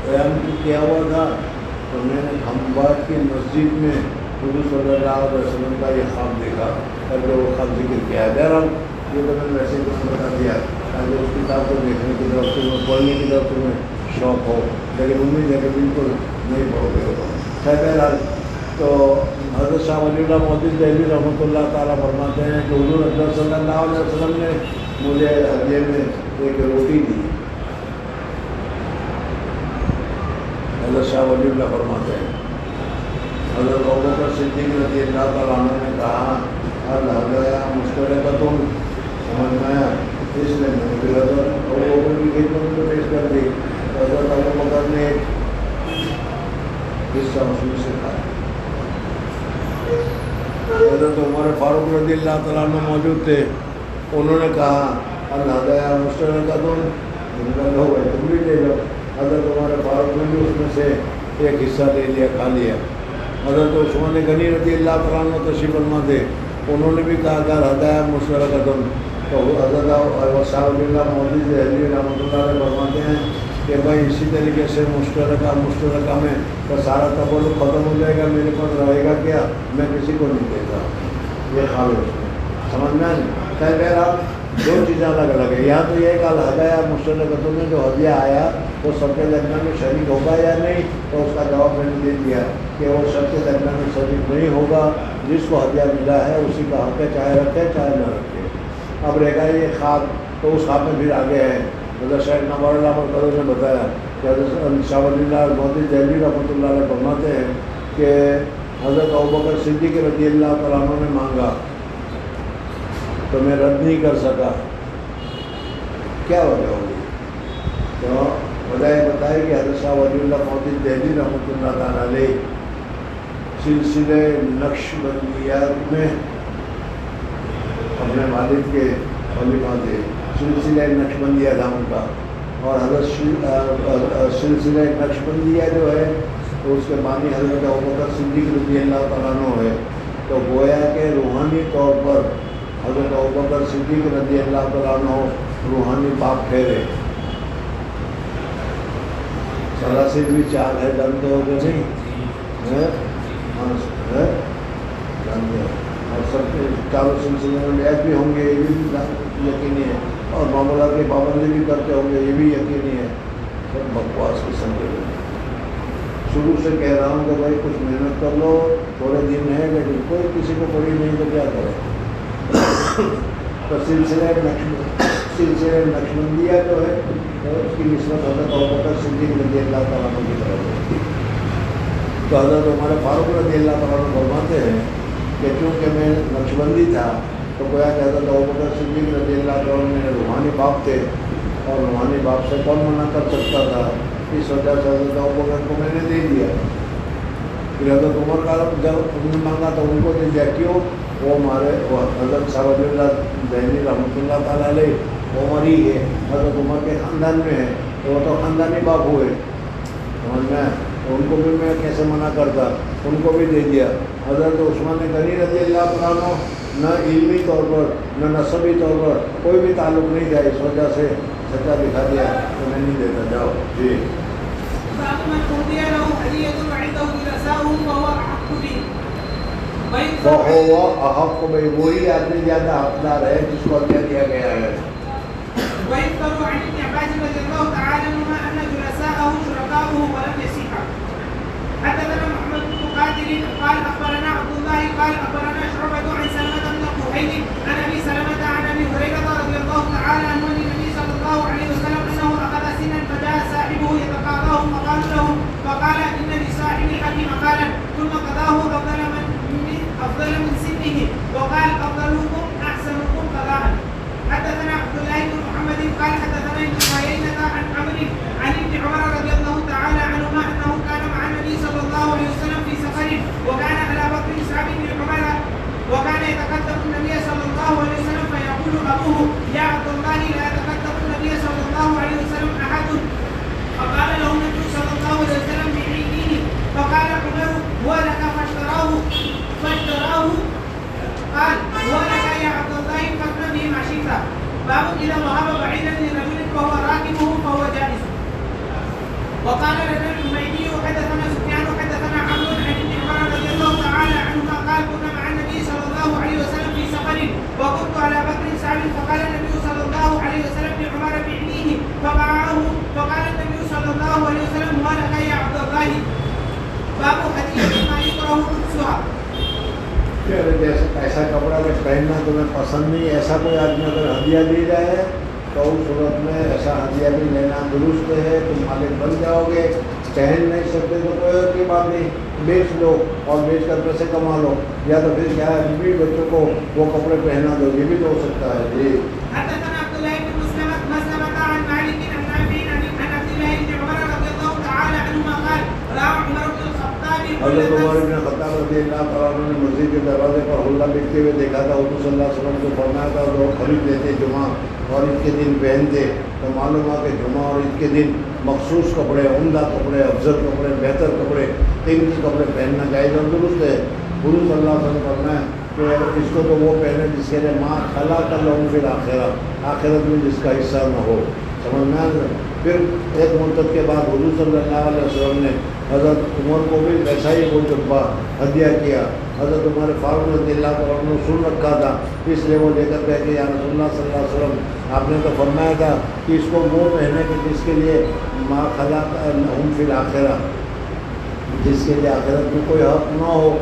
Speaker 2: قیام کیا ہوا تھا، تو میں نے کھمبات کی مسجد میں حضور صلی اللہ علیہ وسلم کا یہ خواب دیکھا، کر وہ خواب ذکر کیا ہے. بہرحال یہ تو میں نے ویسے ہی بتا دیا تاکہ اس کتاب کو دیکھنے کی طرف سے پڑھنے کی طرف سے شوق ہو، لیکن امید ہے کہ بالکل نہیں پڑھو گے. بہرحال تو حضرت شاہ ولی اللہ محدث دہلوی رحمۃ اللہ تعالیٰ فرماتے ہیں کہ حضور اکبر صلی اللہ علیہ وسلم نے مجھے ہدیے میں ایک روٹی دی. حضرت شاہ ولی اللہ فرماتے ہیں حضرت ابوبکر صدیق رضی اللہ تعالیٰ عنہ نے کہا الہدایہ مشترکۃ، سمجھ میں آیا، اس لیے میں نے حضرت ابوبکر کی خدمت میں پیش کر دی. حضرت ابوبکر نے حصہ اس میں سے کھایا. حضرت عمر فاروق رضی اللہ تعالیٰ عنہ موجود تھے، انہوں نے کہا الہدایہ مشترکۃ، ہو گئے تم بھی لے لو. حضرت عمر فاروق نے بھی اس میں سے ایک حصہ لے لیا، کھا لیا. حضرت عثمان غنی رضی اللہ تعالیٰ عنہ تشریف فرما تھے، انہوں نے بھی کہا کہ الہدایہ مشترکۃ. تو حضرت شاہ ولی اللہ محدث دہلوی رحمۃ اللہ علیہ فرماتے ہیں کہ بھائی اسی طریقے سے مشترکہ میں تو سارا تعلق ختم ہو جائے گا، میرے پاس رہے گا کیا، میں کسی کو نہیں دیتا. یہ خواب ہے اس میں، سمجھ میں نہیں. خیر بہرحال دو چیزیں الگ الگ ہیں. یہاں تو یہ کہ الہدایہ مشترکۃ میں جو ہدیہ آیا وہ سب کے درمیان میں شریک ہوگا یا نہیں, تو اس کا جواب میں نے دے دیا کہ وہ سب کے درمیان میں شریک نہیں ہوگا. جس کو ہدیہ ملا ہے اسی کا حق ہے, چاہے رکھے چاہے نہ رکھے. اب رہ گا یہ خواب, تو اس خواب میں پھر آگے ہے. حضرت شیخ نوار اللہ مرکز نے بتایا کہ حضرت شاہ ولی اللہ محدث دہلوی رحمۃ اللہ علیہ فرماتے ہیں کہ حضرت ابوبکر صدیق رضی اللہ تعالیٰ عنہ نے مانگا تو میں رد نہیں کر سکا. کیا وجہ ہوگی؟ تو وجہ یہ بتائی کہ حضرت شاہ ولی اللہ محدث دہلوی رحمۃ اللہ تعالیٰ علیہ سلسلے نقش بندیات میں اپنے والد کے خلیفہ تھے. سلسلہ نقش بندیہ تھا ان کا, اور حضرت سلسلہ نقش بندیہ جو ہے تو اس کے بانی حضرت ابوبکر صدیق رضی اللہ تعالیٰ عنہ ہے. تو گویا کہ روحانی طور پر حضرت ابوبکر صدیق رضی اللہ تعالیٰ عنہ روحانی باپ ٹھہرے. سراسر بھی چار ہے, جانتے ہو کہ نہیں ہے, جانتے ہو. اور سب کے چاروں سلسلے میں بیعت بھی ہوں گے, یہ بھی یقینی ہے, اور معاملات کی پابندی بھی کرتے ہوں گے, یہ بھی یقینی ہے. سب بکواس قسم کے لوگ. شروع سے کہہ رہا ہوں کہ بھائی کچھ محنت کر لو, تھوڑے دن ہے, لیکن کوئی کسی کو پڑھی نہیں تو کیا کرے. تو سلسلہ نقشبندیہ جو ہے اس کی نسبت حضرت ابوبکر صدیق رضی اللہ تعالیٰ عنہ کی طرف ہوتی ہے. تو حضرت ہمارے فاروق رضی اللہ تعالیٰ عنہ فرماتے ہیں کہ چونکہ میں نقشبندی تھا تو گویا کہ حضرت ابوبکر صدیق رضی اللہ تعالیٰ عنہ میرے روحانی باپ تھے, اور روحانی باپ سے کون منع کر سکتا تھا. اس وجہ سے حضرت ابوبکر کو میں نے دے دیا. پھر حضرت عمر کا جب انہوں نے مانگا تو ان کو دے دیا. کیوں؟ وہ ہمارے حضرت شاہ ولی اللہ دہلوی رحمۃ اللہ تعالیٰ علیہ عمر ہی ہے, حضرت عمر کے خاندان میں ہے, تو وہ تو خاندانی باپ ہوئے, سمجھ میں. تو ان کو بھی میں کیسے منع کرتا, ان کو بھی دے دیا. حضرت عثمان غنی رضی اللہ تعالیٰ عنہ نہ علمی طور پر نہ نسبی طور پر کوئی بھی تعلق نہیں تھا, اس وجہ سے سچا دکھا دیا تو میں نہیں دیتا. جاؤ جی. فہو احق بھائی وہی آدمی زیادہ حقدار ہے جس کو ہدیہ دیا گیا ہے.
Speaker 1: ويذكر عن ابن عباس رضي الله تعالى عنهما ان جلساءه شركاؤه ولم يصح. حدثنا محمد بن مقاتل قال اخبرنا عبد الله قال اخبرنا شعبة عن سلمة بن قحيل عن ابي سلمة عن ابي هريرة رضي الله تعالى عنه عن النبي صلى الله عليه وسلم انه اخذ سنا فجاء صاحبه يتقاضاه فقال له فقال ان لصاحب الحق مقالا ثم قضاه افضل من سنه وقال افضلكم احسنكم قضاء. حدثنا عبد الله بن محمد قال حدثنا ابن عيينة عن عمرو عن ابن عمر رضي الله تعالى عنهما انه كان مع النبي صلى الله عليه وسلم في سفر وكان على بطن سعد بن عمر وكان يتقدم النبي صلى الله عليه وسلم فيقول ابوه يا عبد الله لا يتقدم النبي صلى الله عليه وسلم احد. فقال له النبي صلى الله عليه وسلم بعينه فقال عمر هو لك فاشتراه قال هو لك يا عبد الله فاصنع به ما شئت. باب اذا وهب بعيدا لرجل فهو راكبه فهو جائز. وقال لنا الحميدي حدثنا سفيان حدثنا عمرو عن ابن عمر رضي الله تعالى عنهما قال كنا مع النبي صلى الله عليه وسلم في سفر وكنت على بكر سعد فقال النبي صلى الله عليه وسلم لعمر بعنيه فباعه فقال النبي صلى الله عليه وسلم هو لك يا عبد الله. باب هدية ما يكره لبسها.
Speaker 2: جیسے ایسا کپڑا کہ پہننا تمہیں پسند نہیں, ایسا کوئی آدمی اگر ہدیہ دی جائے تو اس صورت میں ایسا ہدیہ بھی لینا درست ہے. تم مالک بن جاؤ گے, پہن نہیں سکتے تو کوئی اور کی بات نہیں, بیچ لو اور بیچ کر پیسے کما لو, یا تو پھر کیا ہے بھی بچوں کو وہ کپڑے پہنا دو, یہ بھی تو ہو سکتا ہے. جی. حضرت عمر بن خطاب رضی اللہ تعالیٰ عنہ نے مسجد کے دروازے پر حلہ لکھتے ہوئے دیکھا تھا. حضور صلی اللہ علیہ وسلم کو فرمایا تھا لوگ خرید لیتے جمعہ اور عید کے دن پہنتے, تو معلوم ہوا کہ جمعہ اور عید کے دن مخصوص کپڑے, عمدہ کپڑے, افضل کپڑے, بہتر کپڑے, قیمتی کپڑے پہننا جائز اور درست ہے. حضور صلی اللہ علیہ وسلم فرمایا کہ اس کو تو وہ پہنے جس کے لیے ماں خلا کر لوں پھر آخرت میں جس کا حصہ نہ ہو. سمجھ میں پھر ایک مدت کے بعد حضور صلی اللہ علیہ وسلم نے حضرت عمر کو بھی ویسا ہی وہ جذبہ ہدیہ کیا. حضرت عمر فاروق رضی اللہ تعالیٰ عنہ سن رکھا تھا، اس لیے وہ لے کر گئے کہ یا رسول اللہ صلی اللہ علیہ وسلم آپ نے تو فرمایا تھا کہ اس کو وہ پہنے کہ جس کے لیے ما خلق لهم فی الآخرہ، جس کے لیے آخرت میں کوئی حق نہ ہو.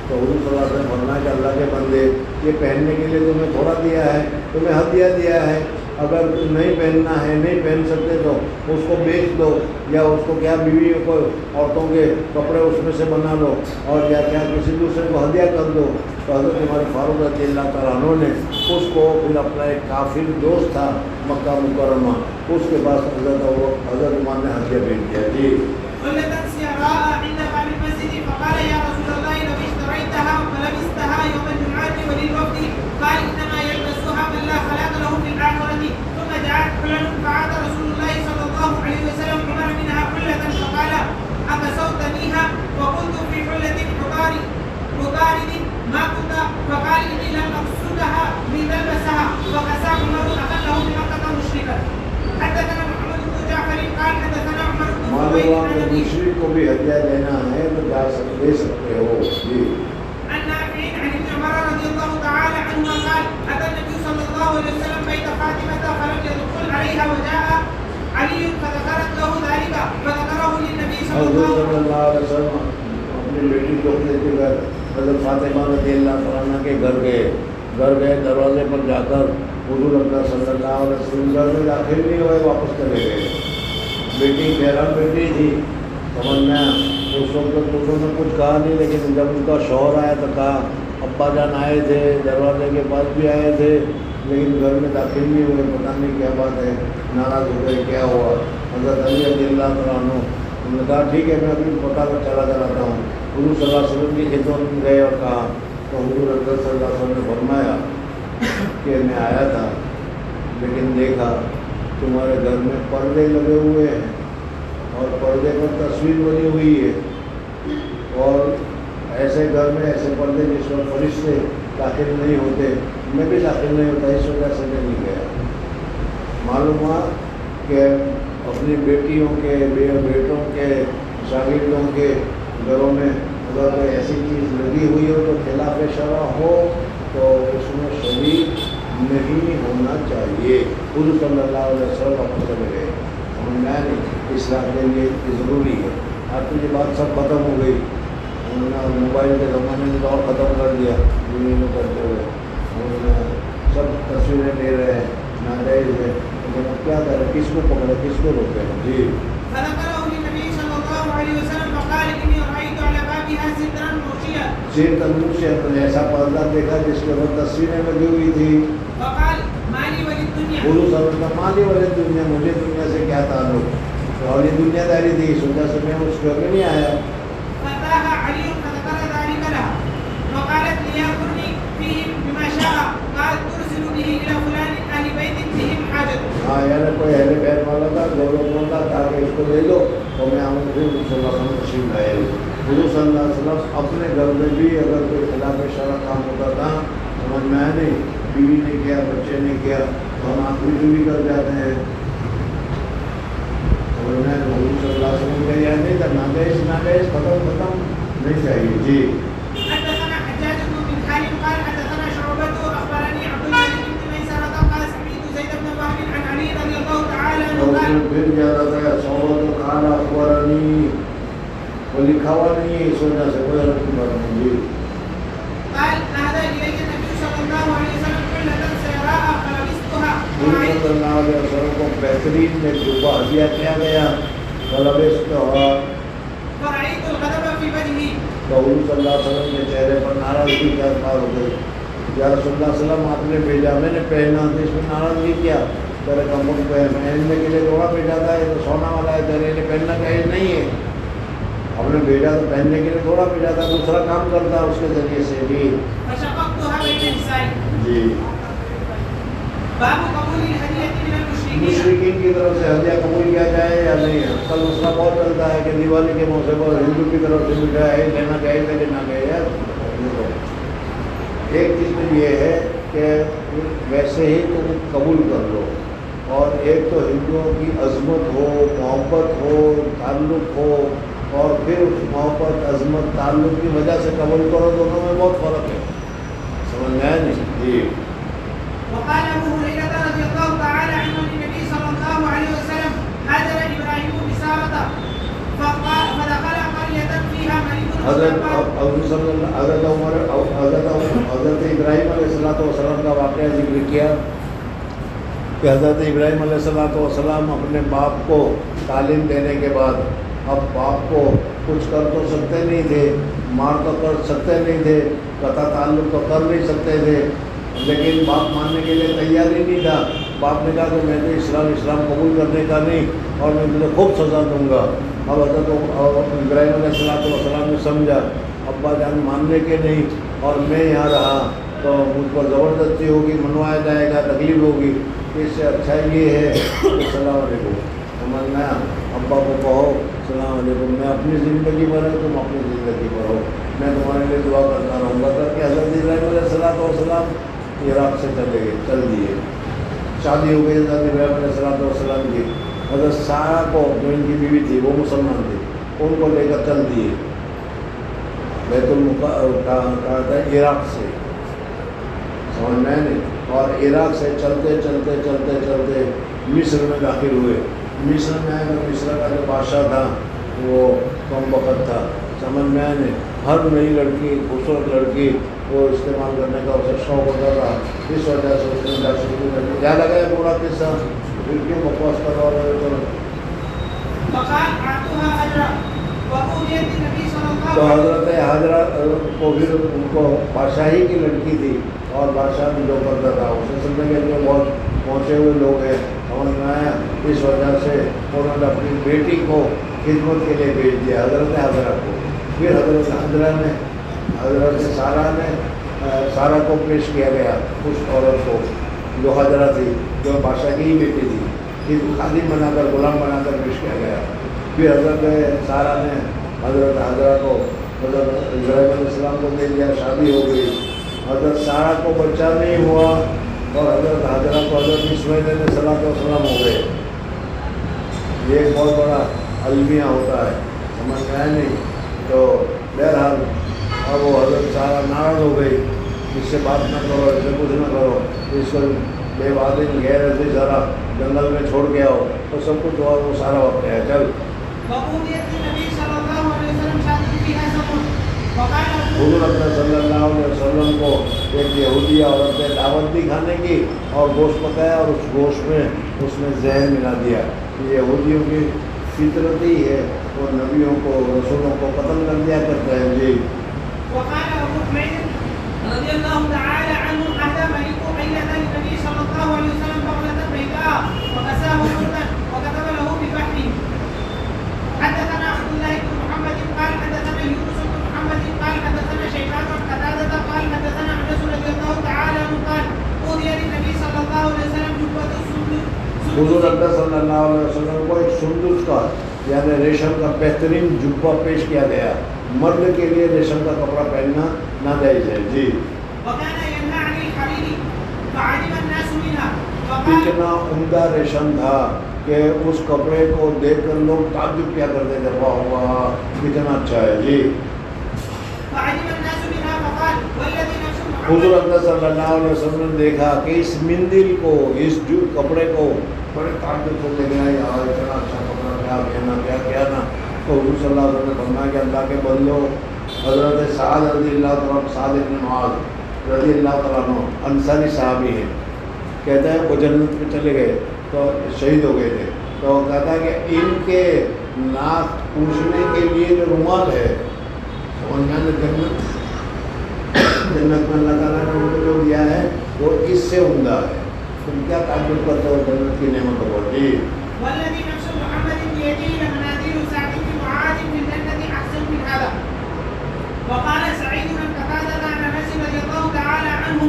Speaker 2: تو حضور صلی اللہ علیہ وسلم فرمایا کہ اللہ کے بندے یہ پہننے کے لیے تمہیں تھوڑا دیا ہے، تمہیں ہدیہ دیا ہے، اگر نہیں پہننا ہے نہیں پہن سکتے تو اس کو بیچ دو، یا اس کو کیا بیوی کو عورتوں کے کپڑے اس میں سے بنا لو، اور یا کیا کسی دوسرے کو ہدیہ کر دو. تو حضرت ہمارے فاروق رضی اللہ تعالیٰ عنہ نے اس کو پھر اپنا ایک کافر دوست تھا مکہ مکرمہ، اس کے پاس حضرت عمر نے ہدیہ بھیج دیا. جی
Speaker 1: حلة سيراء عند باب المسجد فقال يا رسول الله لو اشتريتها فلبستها يوم الجمعة وللوفد قال إنما يلبسها من لا خلاق له في الآخرة. ثم جاءت حلل فعاد رسول الله صلى الله عليه وسلم عمر منها حلة فقال أكسوتنيها وقلت في حلة عطارد ما كنت، فقال إني لم أقصدها لتلبسها فقسى عمر أخذه بمكة مشركا. حدثنا محمد بن جعفر قال حدثنا عمر بن
Speaker 2: معلوم ہے مشرک کو بھی ہدیہ دینا ہے تو جا دے سکتے ہو. جی
Speaker 1: عن نافع عن ابن عمر رضي الله تعالى عنهما قال أتى النبي صلى الله عليه وسلم بيت فاطمة فلم يدخل عليها وجاء علي فذكرت له ذلك فذكره للنبي صلى
Speaker 2: حضور
Speaker 1: الله
Speaker 2: صلی اللہ علیہ وسلم اپنی بیٹی کو لے کے گھر حضرت فاطمہ رضی اللہ عنہا کے گھر گئے. دروازے پر جا کر حضور اکرم صلی اللہ علیہ وسلم گھر میں داخل نہیں ہوئے، واپس چلے گئے. بیٹی بہرحال بیٹی تھی، سمجھ میں اس وقت انہوں نے کچھ کہا نہیں، لیکن جب ان کا شوہر آیا تو کہا ابا جان آئے تھے، دروازے کے پاس بھی آئے تھے لیکن گھر میں داخل نہیں ہوئے، پتہ نہیں کیا بات ہے، ناراض ہو گئے، کیا ہوا. حضرت علی رضی اللہ عنہ انہوں نے کہا ٹھیک ہے میں ابھی پتہ کر چلا کر آتا ہوں. حضور صلی اللہ علیہ وسلم کی خدمت میں گئے اور کہا تو حضور اکرم صلی اللہ علیہ وسلم نے فرمایا کہ میں آیا تھا لیکن دیکھا تمہارے گھر میں پردے لگے ہوئے ہیں اور پردے پر تصویر بنی ہوئی ہے، اور ایسے گھر میں ایسے پردے جس پر فرشتے داخل نہیں ہوتے، میں بھی داخل نہیں ہوتا، اس وجہ سے میں نہیں گیا. معلوم ہوا کہ اپنی بیٹیوں کے بیٹوں کے شاگردوں کے گھروں میں اگر کوئی ایسی چیز لگی ہوئی ہو تو خلاف شرع ہو تو اس میں شریک نہیں ہونا چاہیے. حضور صلی اللہ علیہ وسلم واپس چلے گئے. میں نہیں اسلام کے لیے ضروری ہے. اب تو یہ بات سب ختم ہو گئی، انہوں نے موبائل کے زمانے میں تو اور ختم کر دیا دنیا میں کرتے ہوئے. انہوں نے سب تصویریں لے رہے ہیں ناجائز ہے، لیکن اب کیا کریں، کس کو پکڑے کس کو روکے. جی
Speaker 1: فذكره للنبي صلى الله عليه وسلم فقال إني رأيت على بابها سترا موشيا.
Speaker 2: شیر تندور سے ایسا پردہ دیکھا جس کے اوپر تصویریں لگی ہوئی تھی.
Speaker 1: فقال ما لي وللدنيا.
Speaker 2: حضور صلی اللہ علیہ وسلم مالی والے دنیا، مجھے دنیا سے کیا تعلق، اور یہ دنیا داری تھی، اس وجہ سے میں اس گھر میں نہیں آیا.
Speaker 1: فأتاها علي فذكر ذلك لها وقالت ليأمرني فيه بما شاء. قال ترسل به إلى فلان أهل بيت بهم حاجة.
Speaker 2: ہاں یعنی کوئی اہل بیت والا تھا، ضرورت مند تھا، تاکہ اس کو لے لو تو میں آؤں پھر صلی اللہ علیہ وسلم تشریف لائے. حضور صلی اللہ علیہ وسلم اپنے گھر میں بھی اگر کوئی خلاف شرع کام ہوتا تھا، سمجھ میں آیا نہیں، بیوی نے کیا، بچے نے کیا تو ہم آپ بھی کر جاتے ہیں. اور میں حضور صلی اللہ علیہ وسلم کا یہ نہیں تھا ناجائز ختم نہیں چاہیے. جی
Speaker 1: حدثنا حجاج بن خالد قال حدثنا شعبة أخبرني عبد الملك بن ميسرة قال سمعت زيد بن وهب عن علي رضي الله تعالى عنه قال
Speaker 2: پھر زیادہ تھا صحبت کھانا اخبرنی وہ لکھا ہوا نہیں ہے، اس وجہ سے کوئی غلط کی بات نہیں. جی
Speaker 1: قال نهى إلي النبي صلى الله عليه وسلم حلة سيراء فلبستها
Speaker 2: حضور صلی اللہ علیہ وسلم کو بہترین میں جوبہ ہدیہ کیا گیا. فلبستها
Speaker 1: فرأيت الغضب في وجهه.
Speaker 2: تو حضور صلی اللہ علیہ وسلم کے چہرے پر ناراضگی کا اظہار ہو گئی. یا رسول اللہ صلی اللہ علیہ وسلم آپ نے بھیجا، میں نے پہنا تو اس میں ناراضگی کیا؟ تیرے کمبل پہننے کے لیے تھوڑا بھیجا تھا، یہ تو سونا والا ہے، تیرے لیے پہننا چاہیے نہیں ہے. ہم نے بھیجا تو پہننے کے لیے تھوڑا بھیجا تھا، دوسرا کام کرتا اس کے ذریعے سے. بھی
Speaker 1: فشققتها بين نسائي.
Speaker 2: جی
Speaker 1: باب قبول الهدية من المشركين.
Speaker 2: مشرکین کی طرف سے ہدیہ قبول کیا جائے یا نہیں. کل مسئلہ بہت چلتا ہے کہ دیوالی کے موقع پر ہندو کی طرف سے مٹھائی لینا چاہیے کہ لینا چاہیے. ایک چیز تو یہ ہے کہ ویسے ہی تم قبول کر لو، اور ایک تو ہندوؤں کی عظمت ہو، محبت ہو، تعلق ہو، اور پھر اس محبت، عظمت، تعلق کی وجہ سے قبول کرو، دونوں میں بہت فرق ہے. سمجھ میں آیا نہیں؟ جی.
Speaker 1: وقال ابو هريره رضي الله تعالى عنه للنبي صلى الله عليه وسلم هاجر ابراهيم بساره فدخل قريه فيها ملك
Speaker 2: حضرت ابراہیم علیہ السلام کا واقعہ ذکر کیا کہ حضرت ابراہیم علیہ السلام اپنے باپ کو تعلیم دینے کے بعد، اب باپ کو کچھ کر تو سکتے نہیں تھے، مار تو کر سکتے نہیں تھے، قطع تعلق تو کر نہیں سکتے تھے، لیکن باپ ماننے کے لیے تیار ہی نہیں تھا. باپ نے کہا کہ میں نے اسلام قبول کرنے کا نہیں، اور میں تجھے خوب سزا دوں گا. اب حضرت ابراہیم علیہ السلام نے سمجھا ابا جان ماننے کے نہیں، اور میں یہاں رہا تو مجھ پر زبردستی ہوگی، منوایا جائے گا، تکلیف ہوگی. اس سے اچھا یہ ہے کہ السلام علیکم، سمجھنا، ابا کو کہو السلام علیکم، میں اپنی زندگی پر ہے، تم اپنی زندگی پر ہو، میں تمہارے لیے دعا کرتا رہوں گا. کر کے حضرت ابراہیم علیہ السلام عراق سے چل دیے. شادی ہو گئی حضرت ابراہیم علیہ السلام کی. حضرت سارہ کو جو ان کی بیوی تھی وہ مسلمان تھی، ان کو لے کر چل دیے بیت عراق سے. سمجھ میں نہیں؟ اور عراق سے چلتے چلتے چلتے چلتے مصر میں داخل ہوئے. مصر میں مصر کا جو بادشاہ تھا وہ کم وقت تھا. سمجھ میں نہیں؟ ہر نئی لڑکی، خوبصورت لڑکی وہ استعمال کرنے کا اسے شوق ہوتا تھا. اس وجہ سے اس نے شروع کر دیا. کیا لگا ہے پورا قصہ؟ پھر کیوں بکواس کروا رہے ہو؟ تو حضرت حاجرہ کو پھر ان کو بادشاہی کی لڑکی تھی، اور بادشاہ بھی جو کرتا تھا اسے سمجھنے کے لیے بہت پہنچے ہوئے لوگ ہیں. سمجھ میں آیا؟ اس وجہ سے انہوں نے اپنی بیٹی کو خدمت کے لیے بھیج دیا حضرت حاجرہ کو. پھر حضرت سارہ کو پیش کیا گیا، اس عورت کو جو حاجرہ تھی، جو بادشاہ کی ہی بیٹی تھی، پھر خادم بنا کر، غلام بنا کر پیش کیا گیا. پھر حضرت سارہ نے حضرت حاجرہ کو حضرت ابراہیم علیہ السلام کو دے دیا. شادی ہو گئی. حضرت سارہ کو بچہ نہیں ہوا، اور حضرت حاجرہ کو حضرت اسماعیل علیہ السلام ہو گئے. یہ ایک بہت بڑا المیہ ہوتا ہے. سمجھ میں آیا نہیں؟ تو بہرحال اب وہ حضرت سارہ ناراض ہو گئی، اس سے بات نہ کرو، اس سے کچھ نہ کرو، اس کو بے وادن غیر ایسی ذرا جنگل میں چھوڑ کے آؤ، تو سب کچھ ہوا. وہ سارا وقت ہے. چل حضور اکرم صلی اللہ علیہ وسلم کو ایک یہودی عورت نے دعوت دی کھانے کی، اور گوشت پکایا، اور اس گوشت میں اس نے زہر ملا دیا. یہ یہودیوں کی فطرت ہی ہے، وہ نبیوں کو، رسولوں کو قتل کر دیا کرتے ہیں. جی.
Speaker 1: وقال ابو حميد رضي الله تعالى عنه اهدى ملك عيلة للنبي صلى الله عليه وسلم بغلة بيضاء وكساه بردا وكتب له ببحر. حدثنا عبد الله بن محمد قال حدثنا يونس بن محمد قال حدثنا شيبان بن قتادة قال حدثنا انس رضي الله تعالى عنه قال اوذي للنبي صلى الله عليه وسلم جبة سندس.
Speaker 2: حضور اکرم صلی اللہ علیہ وسلم کو ایک سندس کا یعنی ریشم کا بہترین جبہ پیش کیا گیا. مرد کے لیے ریشم کا کپڑا پہننا ناجائز ہے. جی. اتنا عمدہ ریشم تھا کہ اس کپڑے کو دیکھ کر لوگ تعجب کیا کرتے تھے، واہ واہ کتنا اچھا ہے. جی. حضور اکرم صلی اللہ علیہ وسلم نے دیکھا کہ اس مندل کو، اس کپڑے کو بڑے تعجب کو لے گیا، یار اتنا اچھا کپڑا، کیا کہنا کیا کہنا. تو حضور صلی اللہ علیہ وسلم نے فرمایا کہ اللہ کے بندو، حضرت سعد رضی اللہ تعالیٰ، سعد بن معاذ رضی اللہ تعالیٰ عنہ انصاری صحابی ہیں، کہتے ہیں وہ جنت میں چلے گئے تو شہید ہو گئے تھے. تو کہتا ہے کہ ان کے ناک پوچھنے کے لیے جو رومال ہے، اور میں نے جنت میں اللہ تعالیٰ نے ان کو جو دیا ہے وہ اس سے عمدہ ہے. تم کیا تعجب کرتے ہو جنت کی نعمتوں پر. جی.
Speaker 1: والذي نفس محمد بيده لمنازل سعد بن معاذ في الجنة أحسن من هذا. وقال سعيد بن قتادة عن أنس رضي الله تعالى عنه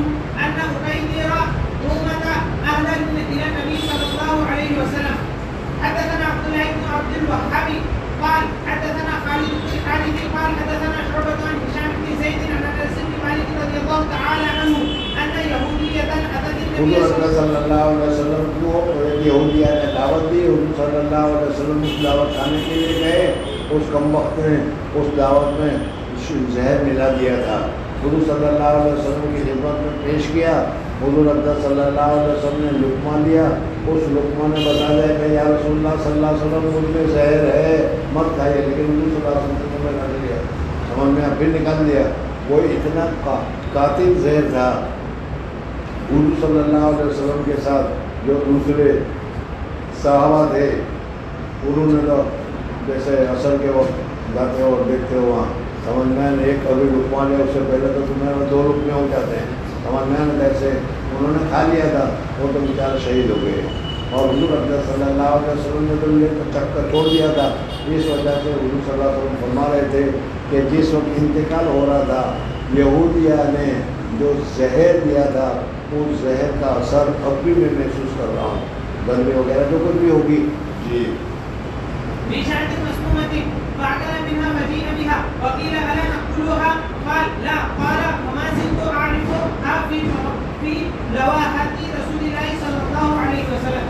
Speaker 1: أن أبيدر أمة أهلا إلى النبي صلى الله عليه وسلم. حدثنا عبد الله بن عبد الوهاب قال حدثنا خالد بن الحارث قال حدثنا شعبة عن هشام بن زيد عن أنس بن مالك رضي الله تعالى عنه أن يهودية أتت النبي
Speaker 2: حضور
Speaker 1: صلى
Speaker 2: اکرم صلی اللہ علیہ وسلم کو یہودیہ نے دعوت دی. حضور صلی اللہ علیہ وسلم اس دعوت کھانے کے لیے گئے. اس کم وقت نے اس دعوت میں زہر ملا دیا تھا. حضور صلی اللہ علیہ وسلم کی خدمت میں پیش کیا. حضور اکرم صلی اللہ علیہ وسلم نے لقمہ لیا. اس لقمہ نے بتایا کہ یا رسول اللہ صلی اللہ علیہ وسلم مجھ میں زہر ہے مت کھائیے, لیکن حضور صلی اللہ علیہ وسلم نے کھا لیا. سمجھ میں پھر نکال دیا. وہ اتنا قاتل زہر تھا. حضور صلی اللہ علیہ وسلم کے ساتھ جو دوسرے صحابہ تھے انہوں نے تو جیسے عصر کے وقت جاتے ہو اور دیکھتے ہو وہاں سمجھ میں ایک ابھی لقمہ لیا, اس سے پہلے تو تمہیں 2 لقمے ہو جاتے ہیں. سمجھ میں جیسے انہوں نے کھا لیا تھا وہ تو بیچارے شہید ہو گئے. اور حضور اکرم صلی اللہ علیہ وسلم نے تو یہ چکر چھوڑ دیا تھا. اس وجہ سے حضور صلی اللہ علیہ وسلم فرما رہے تھے کہ جس وقت انتقال ہو رہا تھا یہودیہ نے جو زہر دیا تھا اس زہر کا اثر اب بھی میں محسوس کر رہا ہوں. گندے وغیرہ جو کچھ بھی ہوگی. جی
Speaker 1: بشاة مسمومة فأكل منها فجيء بها وقيل ألا نأكلها قال لا قال وما زلت أعرفها في لواحة رسول الله صلى الله عليه وسلم.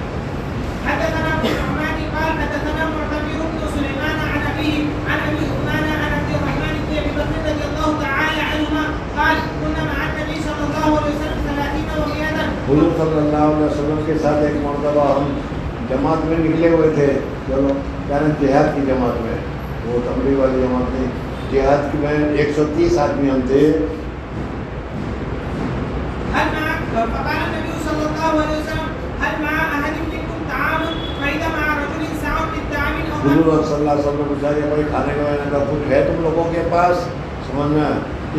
Speaker 1: حدثنا ابن النعمان قال حدثنا معتمر بن سليمان عن أبيه عن أبي عثمان عن عبد الرحمن بن أبي بكر رضي الله تعالى عنهما قال كنا مع النبي صلى الله عليه وسلم 30 ومئة.
Speaker 2: حضور صلی اللہ علیہ وسلم کے ساتھ ایک مرتبہ ہم جماعت میں نکلے ہوئے تھے. چلو یعنی جہاد کی جماعت میں, وہ تبلیغ والی جماعت نہیں, جہاد کی میں 130 آدمی ہم تھے.
Speaker 1: فقال النبي صلى الله عليه وسلم هل مع أحد منكم طعام فإذا مع رجل ساع من طعام أو
Speaker 2: حضور صلی اللہ علیہ وسلم نے پوچھا کہ بھائی کھانے کا میں نے کچھ ہے تم لوگوں کے پاس. سمجھنا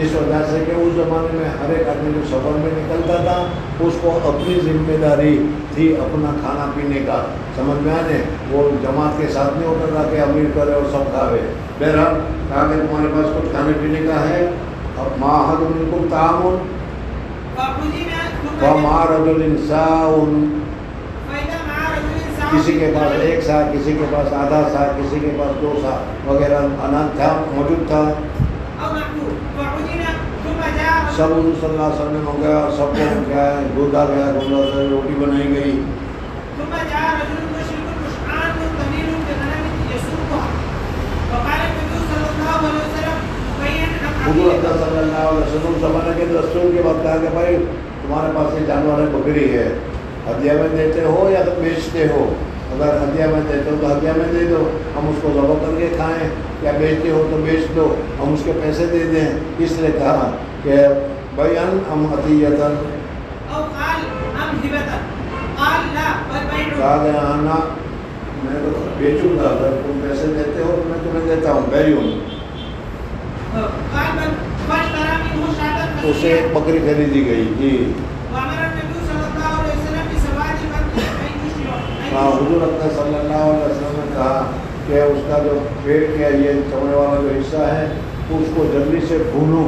Speaker 2: اس وجہ سے کہ اس زمانے میں ہر ایک آدمی جو سفر میں نکلتا تھا اس کو اپنی ذمہ داری تھی اپنا کھانا پینے کا. سمجھ میں آنے وہ جماعت کے ساتھ نہیں ہوتا تھا کہ امیر کرے اور سب کھاوے. بہرحال کہا کہ تمہارے پاس کچھ کھانے پینے کا ہے. اب ماہد منکم تعامن ومع رجل ساع, کسی کے پاس 1 سا, کسی کے پاس آدھا سا, کسی کے پاس 2 سا وغیرہ اناج تھا موجود تھا. سب حضور صلی اللہ علیہ وسلم ہو گیا, سب کو کیا ہے دودھ آ گیا, روٹی بنائی گئی. حضور اکرم صلی اللہ علیہ وسلم زمانے کے رسول کے وقت کہا کہ بھائی تمہارے پاس یہ جانور ہے بکری ہے, ہدیہ میں دیتے ہو یا تو بیچتے ہو؟ اگر ہدیہ میں دیتے ہو تو ہدیہ میں دے دو, ہم اس کو ذبح کر کے کھائیں, یا بیچتے ہو تو بیچ دو, ہم اس کے پیسے دے دیں. اس لیے کہا کہ بیان ام عطیتاً, کہا گیا نا میں تو بیچوں گا, اگر تم پیسے دیتے ہو تو میں تمہیں دیتا ہوں, بیع ہوں. اسے ایک بکری خریدی گئی. جی ہاں, حضور اکرم صلی اللہ علیہ وسلم نے کہا کہ اس کا جو پیٹ کا یہ چمڑے والا جو حصہ ہے اس کو جلدی سے بھونو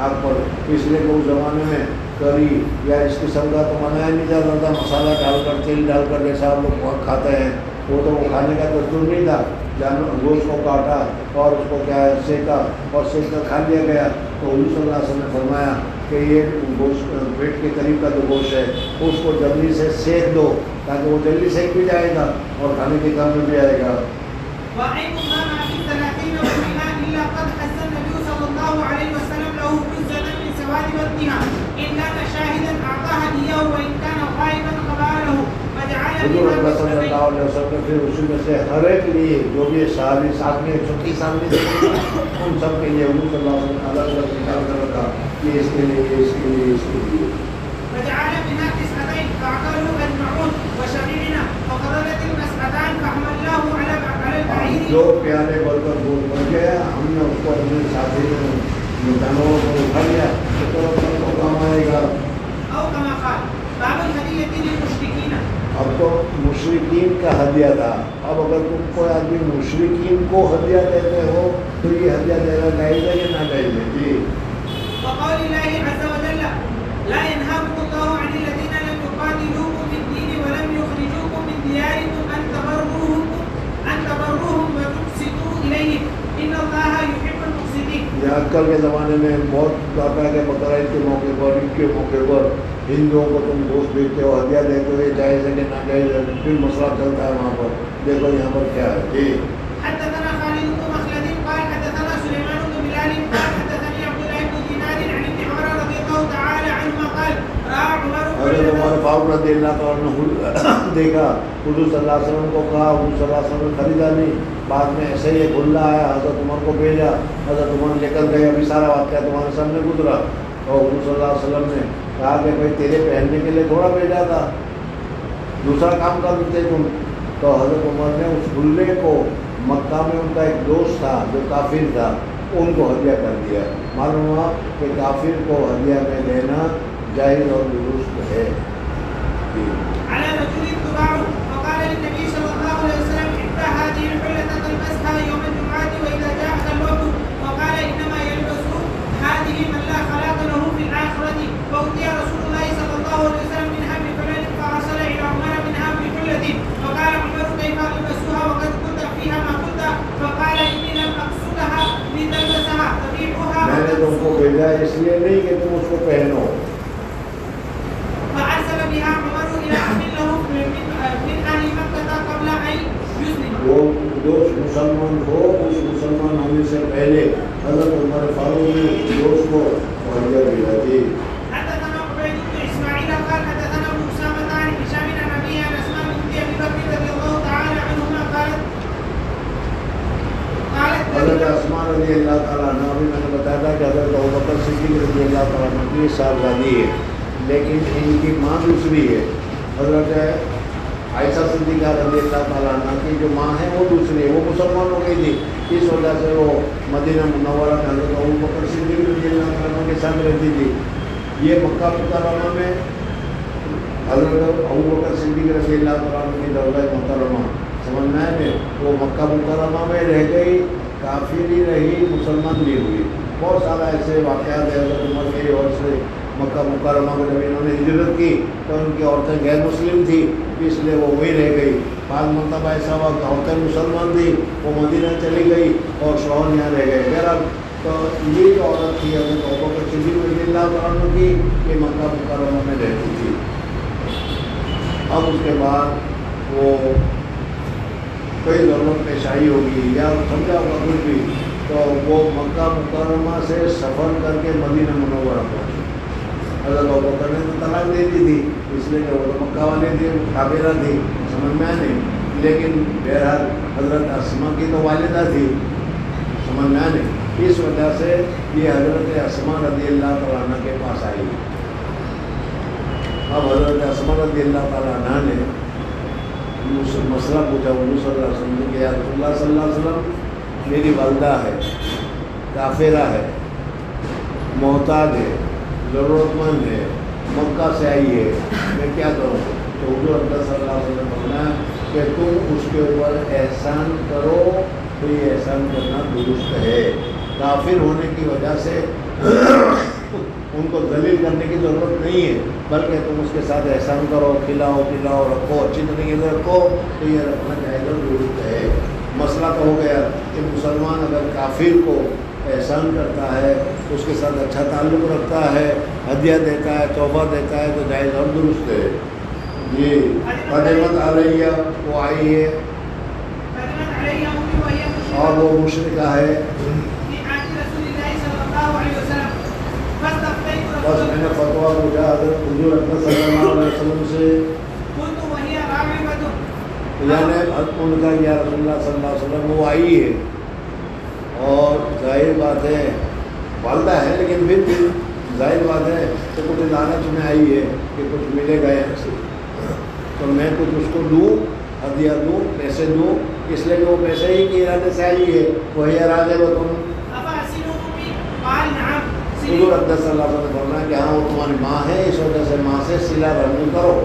Speaker 2: آگ پر. اس لیے کہ اس زمانے میں کری یا اس قسم کا تو منایا نہیں جاتا تھا, مسالہ ڈال کر تیل ڈال کر جیسا آپ لوگ کھاتے ہیں وہ تو وہ کھانے کا دستور نہیں تھا. جانور گوشت کو کاٹا اور اس کو کیا ہے سیکا اور سیک کر کھا لیا گیا. تو حضور صلی اللہ علیہ وسلم نے فرمایا کہ یہ گوشت پیٹ کے قریب کا جو گوشت ہے اس کو جلدی سے سیک دو تاکہ وہ جلدی سیک بھی جائے گا اور کھانے کے کام میں بھی آئے گا. حضور صلی اللہ علیہ وسلم نے پھر اسی میں سے ہر ایک لیے جو بھی صحابی ساتھ میں 130 آدمی ان سب کے لیے حضور صلی اللہ علیہ وسلم الگ الگ نکال کر رکھا کہ اس کے لیے, اس کے لیے, اس کے لیے. جو پیالے برتن دودھ بن گیا ہم نے اس کو اپنے ساتھی میں جانوروں کو اٹھا لیا تو کام آئے گا. اب تو مشرکین کا ہدیہ تھا. اب اگر تم کوئی آدمی مشرکین کو ہدیہ دیتے ہو تو یہ ہدیہ دینا جائز ہے یا نہ جائز ہے؟ جی
Speaker 1: وقال الله عز وجل لا ينهاكم الله عن الذين لم يقاتلوكم في الدين ولم يخرجوكم من دياركم أن تبروهم وتقسطوا إليهم إن الله يحب المقسطين.
Speaker 2: یہ آج کل کے زمانے میں بہت آتا ہے کہ بقرعید کے موقع پر, عید کے موقع پر ہندوؤں کو تم گوشت بیچتے ہو، ہدیہ دیتے ہو، یہ جائز ہے کہ ناجائز ہے، پھر مسئلہ چلتا ہے وہاں پر. دیکھو یہاں پر کیا ہے. جی
Speaker 1: حدثنا خالد بن مخلد قال حدثنا سليمان بن بلال قال حدثني عبد الله بن دينار عن ابن عمر رضي الله تعالى عنهما قال راى عمر
Speaker 2: حضرت عمر فاروق رضی اللہ تعالیٰ عنہ دیکھا حضور صلی اللہ علیہ وسلم کو، کہا حضور صلی اللہ علیہ وسلم نے خریدا نہیں. بعد میں ایسے ہی کھلا آیا، حضرت عمر کو بھیجا، حضرت عمر لے کر گئے. ابھی سارا واقعہ تمہارے سامنے گزرا. اور حضور صلی اللہ علیہ وسلم نے کہا کہ بھائی تیرے پہننے کے لیے تھوڑا بھیجا تھا، دوسرا کام کر دیتے تم. تو حضرت عمر نے اس کھلے کو مکہ میں ان کا ایک دوست تھا جو کافر تھا، ان کو ہدیہ کر دیا. معلوم ہوا کہ کافر کو ہدیہ میں دینا جائز اور درست ہے.
Speaker 1: على رجل اتباع فقال للنبي صلى الله عليه وسلم ابدأ هذه الحلة تلبسها يوم الجمعة وإذا جاءك الوقت وقال إنما يلبس هذه من لا خلاق له في الآخرة. فأوتي رسول الله صلى الله عليه وسلم منها بحلة فأرسل إلى عمر منها بحلة فقال عمر كيف ألبسها وقد كنت فيها ما كنت؟ فقال إني لم أقصدها لتلبسها تبيعها.
Speaker 2: میں نے تم کو بھیجا اس لیے نہیں کہ تم اس کو پہنو.
Speaker 1: فأرسل بها عمر إلى عم له من أهل مكة قبل أن يسلم.
Speaker 2: وہ دوست مسلمان ہو، اس مسلمان ہونے سے پہلے حضرت عمر فاروق نے اس دوست کو ہدیہ بھیجا. جی
Speaker 1: حدثنا عبيد بن إسماعيل قال حدثنا أبو أسامة عن هشام عن أبيه عن أسماء بنت أبي بكر رضي الله تعالى عنهما قالت
Speaker 2: حضرت اسماء رضی اللہ تعالیٰ عنہ، ابھی میں نے بتایا تھا کہ حضرت ابوبکر صدیق رضی اللہ تعالیٰ عنہ کی صاحبزادی ہے، لیکن ان کی ماں دوسری ہے. حضرت عائشہ صدیقہ رضی اللہ تعالیٰ عنہ کی جو ماں ہے وہ دوسری ہے، وہ مسلمان ہو گئی تھی. اس وجہ سے وہ مدینہ منورہ میں حضرت ابوبکر صدیق رضی اللہ تعالیٰ عنہ کے ساتھ رہتی تھی. یہ مکہ مکرمہ میں حضرت ابوبکر صدیق رضی اللہ تعالیٰ عنہ کی دولت محترمہ سمجھنا ہے وہ مکہ مکرمہ میں رہ گئی، کافر ہی رہی، مسلمان نہیں ہوئی. بہت سارا ایسے واقعات ہیں. حضرت عمر کے اور سے مکہ مکرمہ میں جب انہوں نے ہجرت کی تو ان کی عورتیں غیر مسلم تھیں، اس لیے وہ وہی رہ گئی. بعض مرتبہ ایسا ہوا کہ عورتیں مسلمان تھیں، وہ مدینہ چلی گئی اور شوہر یہاں رہ گئے. بہرحال تو یہ جو عورت تھی حضرت ابوبکر صدیق رضی اللہ تعالیٰ عنہ کی، یہ مکہ مکرمہ میں رہتی تھی. اب اس کے بعد وہ کوئی ضرورت پیش آئی ہوگی یا سمجھا ہوگا کچھ بھی، تو وہ مکہ مکرمہ سے سفر کر کے مدینہ منورہ پہنچی. حضرت ابوبکر نے تو طلاق دے دی تھی، اس لیے کہ وہ تو مکہ والے تھے، کافرہ تھی، سمجھ میں نہیں. لیکن بہرحال حضرت اسماء کی تو والدہ تھی، سمجھ میں نہیں. اس وجہ سے یہ حضرت اسماء رضی اللہ تعالیٰ عنہ کے پاس آئی. اب حضرت اسماء رضی اللہ تعالیٰ عنہ نے مسئلہ پوچھا حضور صلی اللہ علیہ وسلم نے کہ یا رسول اللہ صلی اللہ علیہ وسلم، میری والدہ ہے، کافرہ ہے، محتاج ہے، ضرورت مند ہے، مکہ سے آئی ہے، میں کیا کروں؟ تو حضور صلی اللہ علیہ وسلم نے فرمایا کہ تم اس کے اوپر احسان کرو، تو یہ احسان کرنا درست ہے. کافر ہونے کی وجہ سے ان کو ذلیل کرنے کی ضرورت نہیں ہے، بلکہ تم اس کے ساتھ احسان کرو، کھلاؤ پلاؤ رکھو، اچھی طریقے سے رکھو، تو یہ رکھنا جائز اور درست ہے. مسئلہ تو ہو گیا کہ مسلمان اگر کافر کو احسان کرتا ہے، اس کے ساتھ اچھا تعلق رکھتا ہے، ہدیہ دیتا ہے، تحفہ دیتا ہے، تو جائز اور درست ہے. جی قدمت علیہ، وہ آئی ہے اور وہ مشرکہ ہے. بس میں نے فتویٰ پوچھا حضرت حضور اکرم صلی اللہ علیہ وسلم سے، یعنی ان کا یا رسول اللہ صلی اللہ علیہ وسلم وہ آئی ہے، اور ظاہر بات ہے والدہ ہے، لیکن پھر بھی ظاہر بات ہے کہ کچھ لالچ میں آئی ہے کہ کچھ ملے گا یہاں سے، تو میں کچھ اس کو دوں، ہدیہ دوں، پیسے دوں، اس لیے کہ وہ پیسے ہی کے ارادے سے آئی ہے. وہی ارادے وہ تم حضور اقدس صلی اللہ علیہ وسلم نے فرمایا کہ ہاں وہ تمہاری ماں ہے، اس وجہ سے ماں سے صلہ رحمی کرو.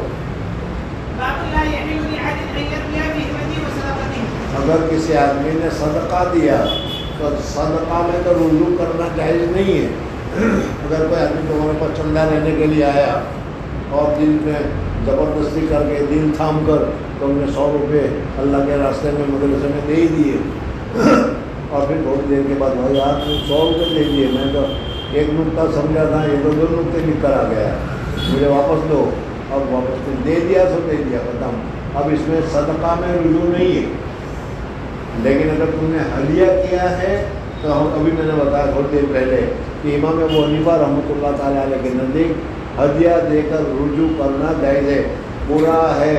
Speaker 2: اگر کسی آدمی نے صدقہ دیا تو صدقہ میں تو رجوع کرنا جائز نہیں ہے. اگر کوئی آدمی تمہارے پاس چندہ لینے کے لیے آیا اور دل میں زبردستی کر کے دل تھام کر تم نے 100 روپے اللہ کے راستے میں مدرسے میں دے ہی دیے، اور پھر بہت دیر کے بعد بھائی آپ نے 100 روپے دے دیے، میں تو ایک نقطہ سمجھا تھا، یہ تو 2 نقطے لکھ کر آ گیا. مجھے واپس دو. اب واپس دے دیا سو دے دیا, ختم. اب اس میں صدقہ میں رجوع نہیں ہے. لیکن اگر تم نے ہدیہ کیا ہے تو ابھی میں نے بتایا تھوڑی دیر پہلے کہ امام ابو حنیفہ رحمۃ اللہ تعالیٰ علیہ کے نزدیک ہدیہ دے کر رجوع کرنا جائز ہے. برا ہے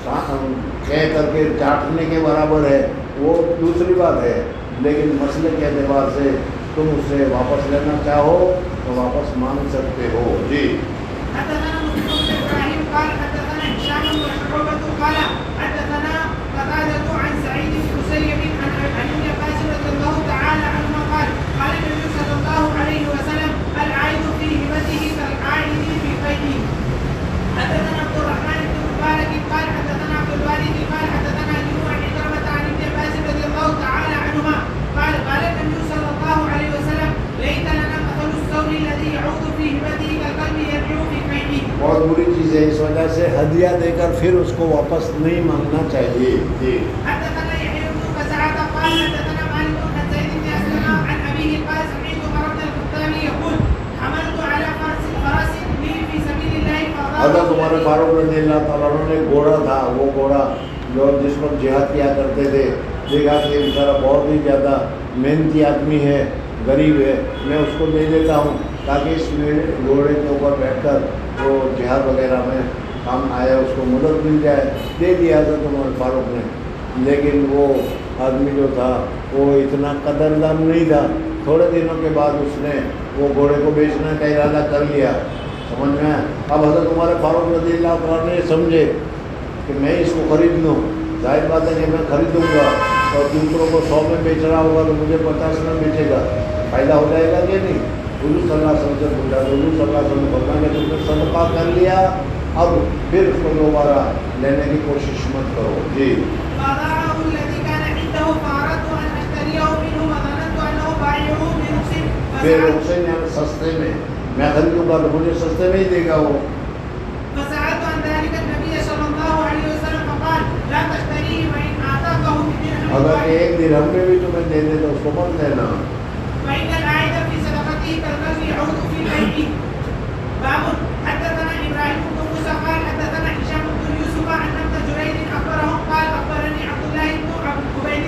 Speaker 2: کہہ کر کے چاٹنے کے برابر ہے, وہ دوسری بات ہے. لیکن مسئلے کے اعتبار سے تم اس سے واپس لینا چاہو تو واپس مانگ سکتے ہو. جی.
Speaker 1: حدثنا مسلم بن ابراهيم قال حدثنا هشام بن شعبة قال حدثنا قتادة عن سعيد بن مسيب عن ابن عباس رضي الله تعالى عنهما قال قال النبي صلى الله عليه وسلم العائد في هبته كالعائد في قيده. حدثنا عبد الرحمن بن مبارك قال حدثنا عبد الوارث قال حدثنا جموع عن عكرمة عن ابن عباس رضي الله تعالى عنهما قال قال النبي صلى الله عليه وسلم ليس لنا مثل الثور الذي يعود في هبته كالكلب يرجع في قيده.
Speaker 2: بہت بری چیز ہے, اس وجہ سے ہدیہ دے کر پھر اس کو واپس نہیں مانگنا چاہیے. جی.
Speaker 1: حدثنا يحيى بن قزعة قال حدثنا مالك عن زيد بن أسلم عن أبيه قال سمعت عمر بن الخطاب يقول حملت على فرس لي في سبيل الله
Speaker 2: حضرت عمر فاروق رضی اللہ تعالیٰ عنہ نے گھوڑا تھا, وہ گھوڑا جو جس پر جہاد کیا کرتے تھے, دیکھا کہ بیچارہ بہت ہی زیادہ محنتی آدمی ہے, غریب ہے, میں اس کو دے دیتا ہوں تاکہ اس میں گھوڑے کے اوپر بیٹھ کر وہ جہاد وغیرہ میں کام آئے, اس کو مدد مل جائے. دے دیا حضرت عمر فاروق نے. لیکن وہ آدمی جو تھا وہ اتنا قدردان نہیں تھا. تھوڑے دنوں کے بعد اس نے وہ گھوڑے کو بیچنے کا ارادہ کر لیا. سمجھ میں آیا. اب حضرت عمر فاروق رضی اللہ عنہ نے سمجھے کہ میں اس کو خرید لوں. ظاہر بات ہے کہ میں خریدوں گا اور دوسروں کو 100 میں بیچ رہا ہوگا تو مجھے 50 میں بیچے گا, فائدہ ہو جائے گا کہ نہیں. حضور صلی اللہ علیہ وسلم سے پوچھا تو حضور صلی اللہ علیہ وسلم فرمایا کہ تم نے صدقہ کر لیا, اب پھر اس کو دوبارہ لینے کی کوشش مت کرو. جی.
Speaker 1: فضاعه الذي كان عنده فأردت أن أشتريه منه وظننت أنه بايعه برخص
Speaker 2: پھر حسین یعنی سستے میں میں خریدوں گا تو مجھے سستے میں ہی دے گا وہ.
Speaker 1: فسألت عن ذلك النبي صلى الله عليه وسلم فقال لا تشتريه وإن أعطاكه بدرهم
Speaker 2: اگر ایک درہم میں بھی تمہیں دے دے تو اس کو مت لینا.
Speaker 1: فإن العائد في صدقته كالكلب يعود في بيته. باب حدثنا إبراهيم بن موسى قال حدثنا هشام بن يوسف عن ابن جريج أخبرهم قال أخبرني عبد الله بن عبيد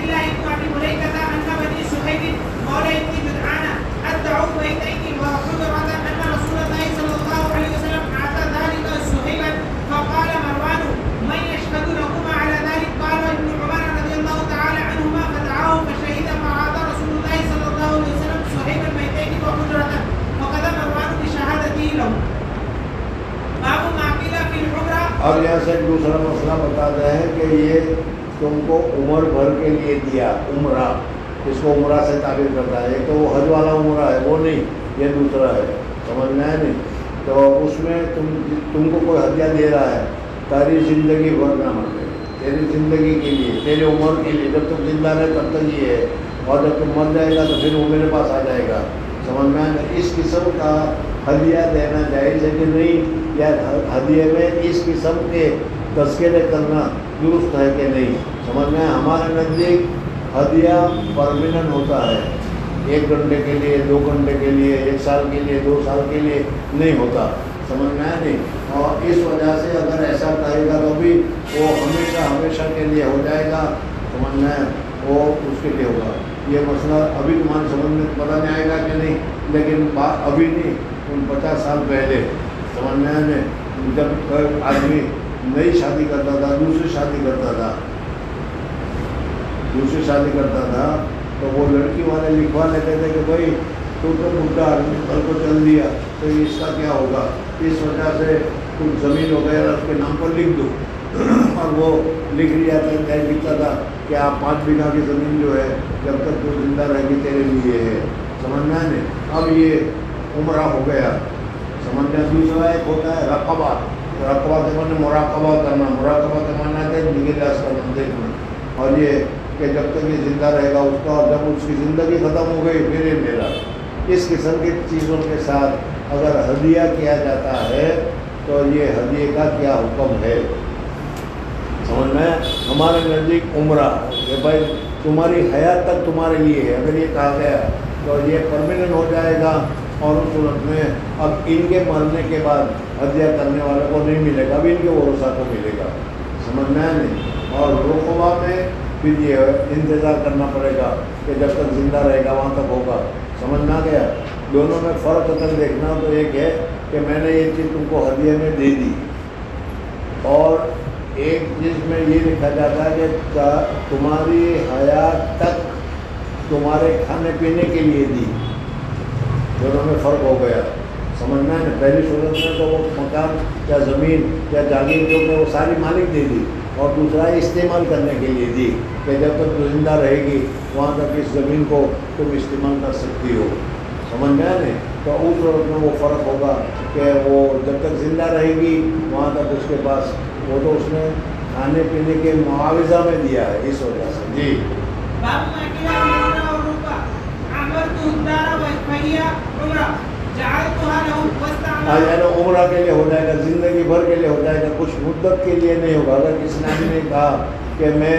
Speaker 1: الله بن أبي مليكة أن بني سهيل مولى ابن جدعان أدعوا بيتين وحجرة أن رسول الله صلى الله عليه وسلم أعطى ذلك سهيلا فقال مروان من يشهد لكما على ذلك؟ قال ابن عمر رضي الله تعالى عنهما فدعاه فشهد فأعطى رسول الله صلى الله عليه وسلم سهيلا بيتين وحجرة وكذا مروان بشهادته له. باب ما قيل في العمرة.
Speaker 2: اب یہاں سے ایک دوسرا مسئلہ بتا رہے ہیں کہ یہ تم کو عمر بھر کے لیے دیا عمرہ, اس کو عمرہ سے تعبیر کرتا ہے. ایک تو وہ حج والا عمرہ ہے وہ نہیں, یہ دوسرا ہے, سمجھنا ہے نہیں. تو اس میں تم کو کوئی ہدیہ دے رہا ہے تاری زندگی بھر نہ مانگے, تیری زندگی کے لیے, تیرے عمر کے لیے, جب تک زندہ رہے تب تک یہ ہے, اور جب تم مر جائے گا تو پھر وہ میرے پاس آ جائے گا. سمجھ میں آئے. اس قسم کا ہدیہ دینا جائز ہے کہ نہیں, یا ہدیے میں اس قسم کے تذکرے کرنا درست ہے کہ نہیں. سمجھ میں ہمارے نزدیک ہدیہ پرماننٹ ہوتا ہے, 1 گھنٹے کے لیے, 2 گھنٹے کے لیے, 1 سال کے لیے, 2 سال کے لیے نہیں ہوتا. سمجھ میں آیا نہیں. اور اس وجہ سے اگر ایسا کہے گا تو بھی وہ ہمیشہ کے لیے ہو جائے گا. سمجھ میں وہ اس کے لیے ہوگا. یہ مسئلہ ابھی تمہارے سمجھ میں پتہ نہیں آئے گا کہ نہیں, لیکن بات ابھی نہیں, 50 سال پہلے. سمجھ میں آیا نہیں. جب کوئی آدمی نئی شادی کرتا تھا, دوسری شادی کرتا تھا تو وہ لڑکی والے لکھوا لیتے تھے کہ بھائی تو بڈھا آدمی کل کو چل دیا تو اس کا کیا ہوگا, اس وجہ سے کچھ زمین وغیرہ اس کے نام پر لکھ دو. اور وہ لکھ لیا تھا, لکھتا تھا کہ آپ 5 بیگھہ کی زمین جو ہے جب تک تو زندہ رہے گی تیرے لیے ہے. سمجھنا ہے. اب یہ عمرہ ہو گیا. سمجھنا. دوسرا ایک ہوتا ہے رقبہ. رقبہ کے معنی مراقبہ کرنا, مراقبہ کے معنی ہے نگہداشت کرنا, دیکھنا. اور یہ کہ جب تک یہ زندہ رہے گا اس کا, اور جب اس کی زندگی ختم ہو گئی پھر یہ میرا. اس قسم کی چیزوں کے ساتھ اگر ہدیہ کیا جاتا ہے تو یہ ہدیے کا کیا حکم ہے. سمجھ میں. ہمارے نزدیک عمرہ کہ بھائی تمہاری حیات تک تمہارے لیے ہے. اگر یہ کہا گیا تو یہ پرماننٹ ہو جائے گا. اور اس صورت میں اب ان کے مرنے کے بعد ہدیہ کرنے والوں کو نہیں ملے گا، اب ان کے ورثاء کو ملے گا، سمجھ میں نہیں۔ اور رقبہ میں پھر یہ انتظار کرنا پڑے گا کہ جب تک زندہ رہے گا وہاں تک ہوگا، سمجھ میں آ گیا۔ دونوں میں فرق اگر دیکھنا تو ایک ہے کہ میں نے یہ چیز تم کو ہدیے میں دے دی، اور ایک چیز میں یہ لکھا جاتا ہے کہ تمہاری حیات تک تمہارے کھانے پینے کے لیے دی، دونوں میں فرق ہو گیا، سمجھنا ہے۔ پہلی صورت میں تو وہ مکان یا زمین یا جاگیر جو کہ وہ ساری مالک دے دی، اور دوسرا استعمال کرنے کے لیے دی کہ جب تک تو زندہ رہے گی وہاں تک اس زمین کو تم استعمال کر سکتی ہو، سمجھ میں آئے نہیں۔ تو اس صورت میں وہ فرق ہوگا کہ وہ جب تک زندہ رہے گی وہاں تک اس کے پاس، وہ تو اس نے کھانے پینے کے معاوضہ میں دیا ہے، اس وجہ سے۔ جی عمرہ کے لیے ہو جائے گا، زندگی بھر کے لیے ہو جائے گا، کچھ مدت کے لیے نہیں ہوگا۔ اگر کسی نے نے کہا کہ میں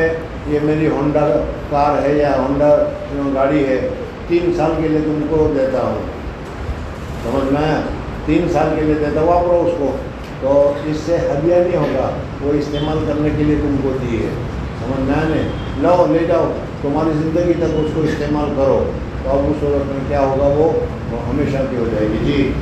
Speaker 2: یہ میری ہونڈا کار ہے یا ہونڈا گاڑی ہے، 3 سال کے لیے تم کو دیتا ہوں، سمجھ میں آیا، 3 سال کے لیے دیتا ہوں، واپرو اس کو، تو اس سے ہدیہ نہیں ہوگا، وہ استعمال کرنے کے لیے تم کو دی ہے، سمجھ میں آنے، لو لے جاؤ تمہاری زندگی تک اس کو استعمال کرو، تو اب اس صورت میں کیا ہوگا، وہ ہمیشہ کی ہو جائے گی۔ جی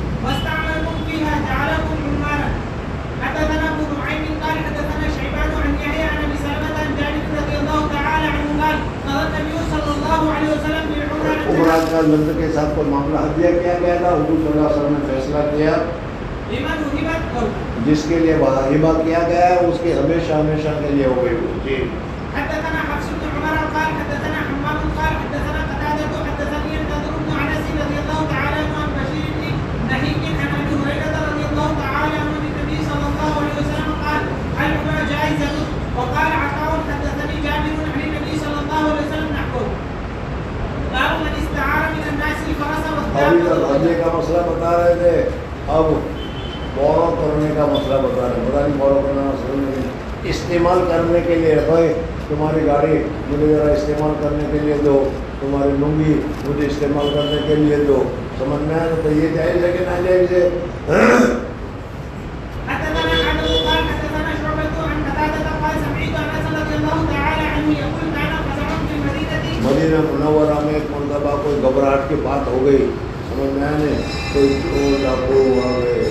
Speaker 2: عمرہ کا لفظ کے ساتھ کوئی معاملہ ہدیہ کیا گیا تھا، حضور صلی اللہ علیہ وسلم نے فیصلہ کیا جس کے لیے ہبہ کیا گیا ہے اس کے ہمیشہ ہمیشہ کے لیے ہو گئی۔ جی
Speaker 1: حدثنا حفص بن عمر قال حدثنا حماد قال حدثنا قتادة حدثني النضر بن انس رضي الله تعالى عنه عن بشير بن نهيك عن ابي هريرة رضي الله تعالى عنه عن النبي صلى الله عليه وسلم قال العمرة جائزة، وقال عطاء حدثني جابر عن النبي صلى الله عليه وسلم نحوه باب من استعار من الناس الفرس والدابة۔
Speaker 2: ہدیے کا مسئلہ بتا رہے تھے، اب بورو کرنے کا مسئلہ بتا رہے ہیں، پتہ نہیں بورو کرنا مسئلہ نہیں، استعمال کرنے کے لیے، بھائی تمہاری گاڑی مجھے ذرا استعمال کرنے کے لیے دو، تمہاری لنگی مجھے استعمال کرنے کے لیے دو، سمجھ میں آئے تو یہ جائز ہے کہ ناجائز ہے؟ مدینہ منورہ میں ایک مرتبہ کوئی گھبراہٹ کی بات ہو گئی، سمجھ میں آئے کوئی ڈاکو آ گئے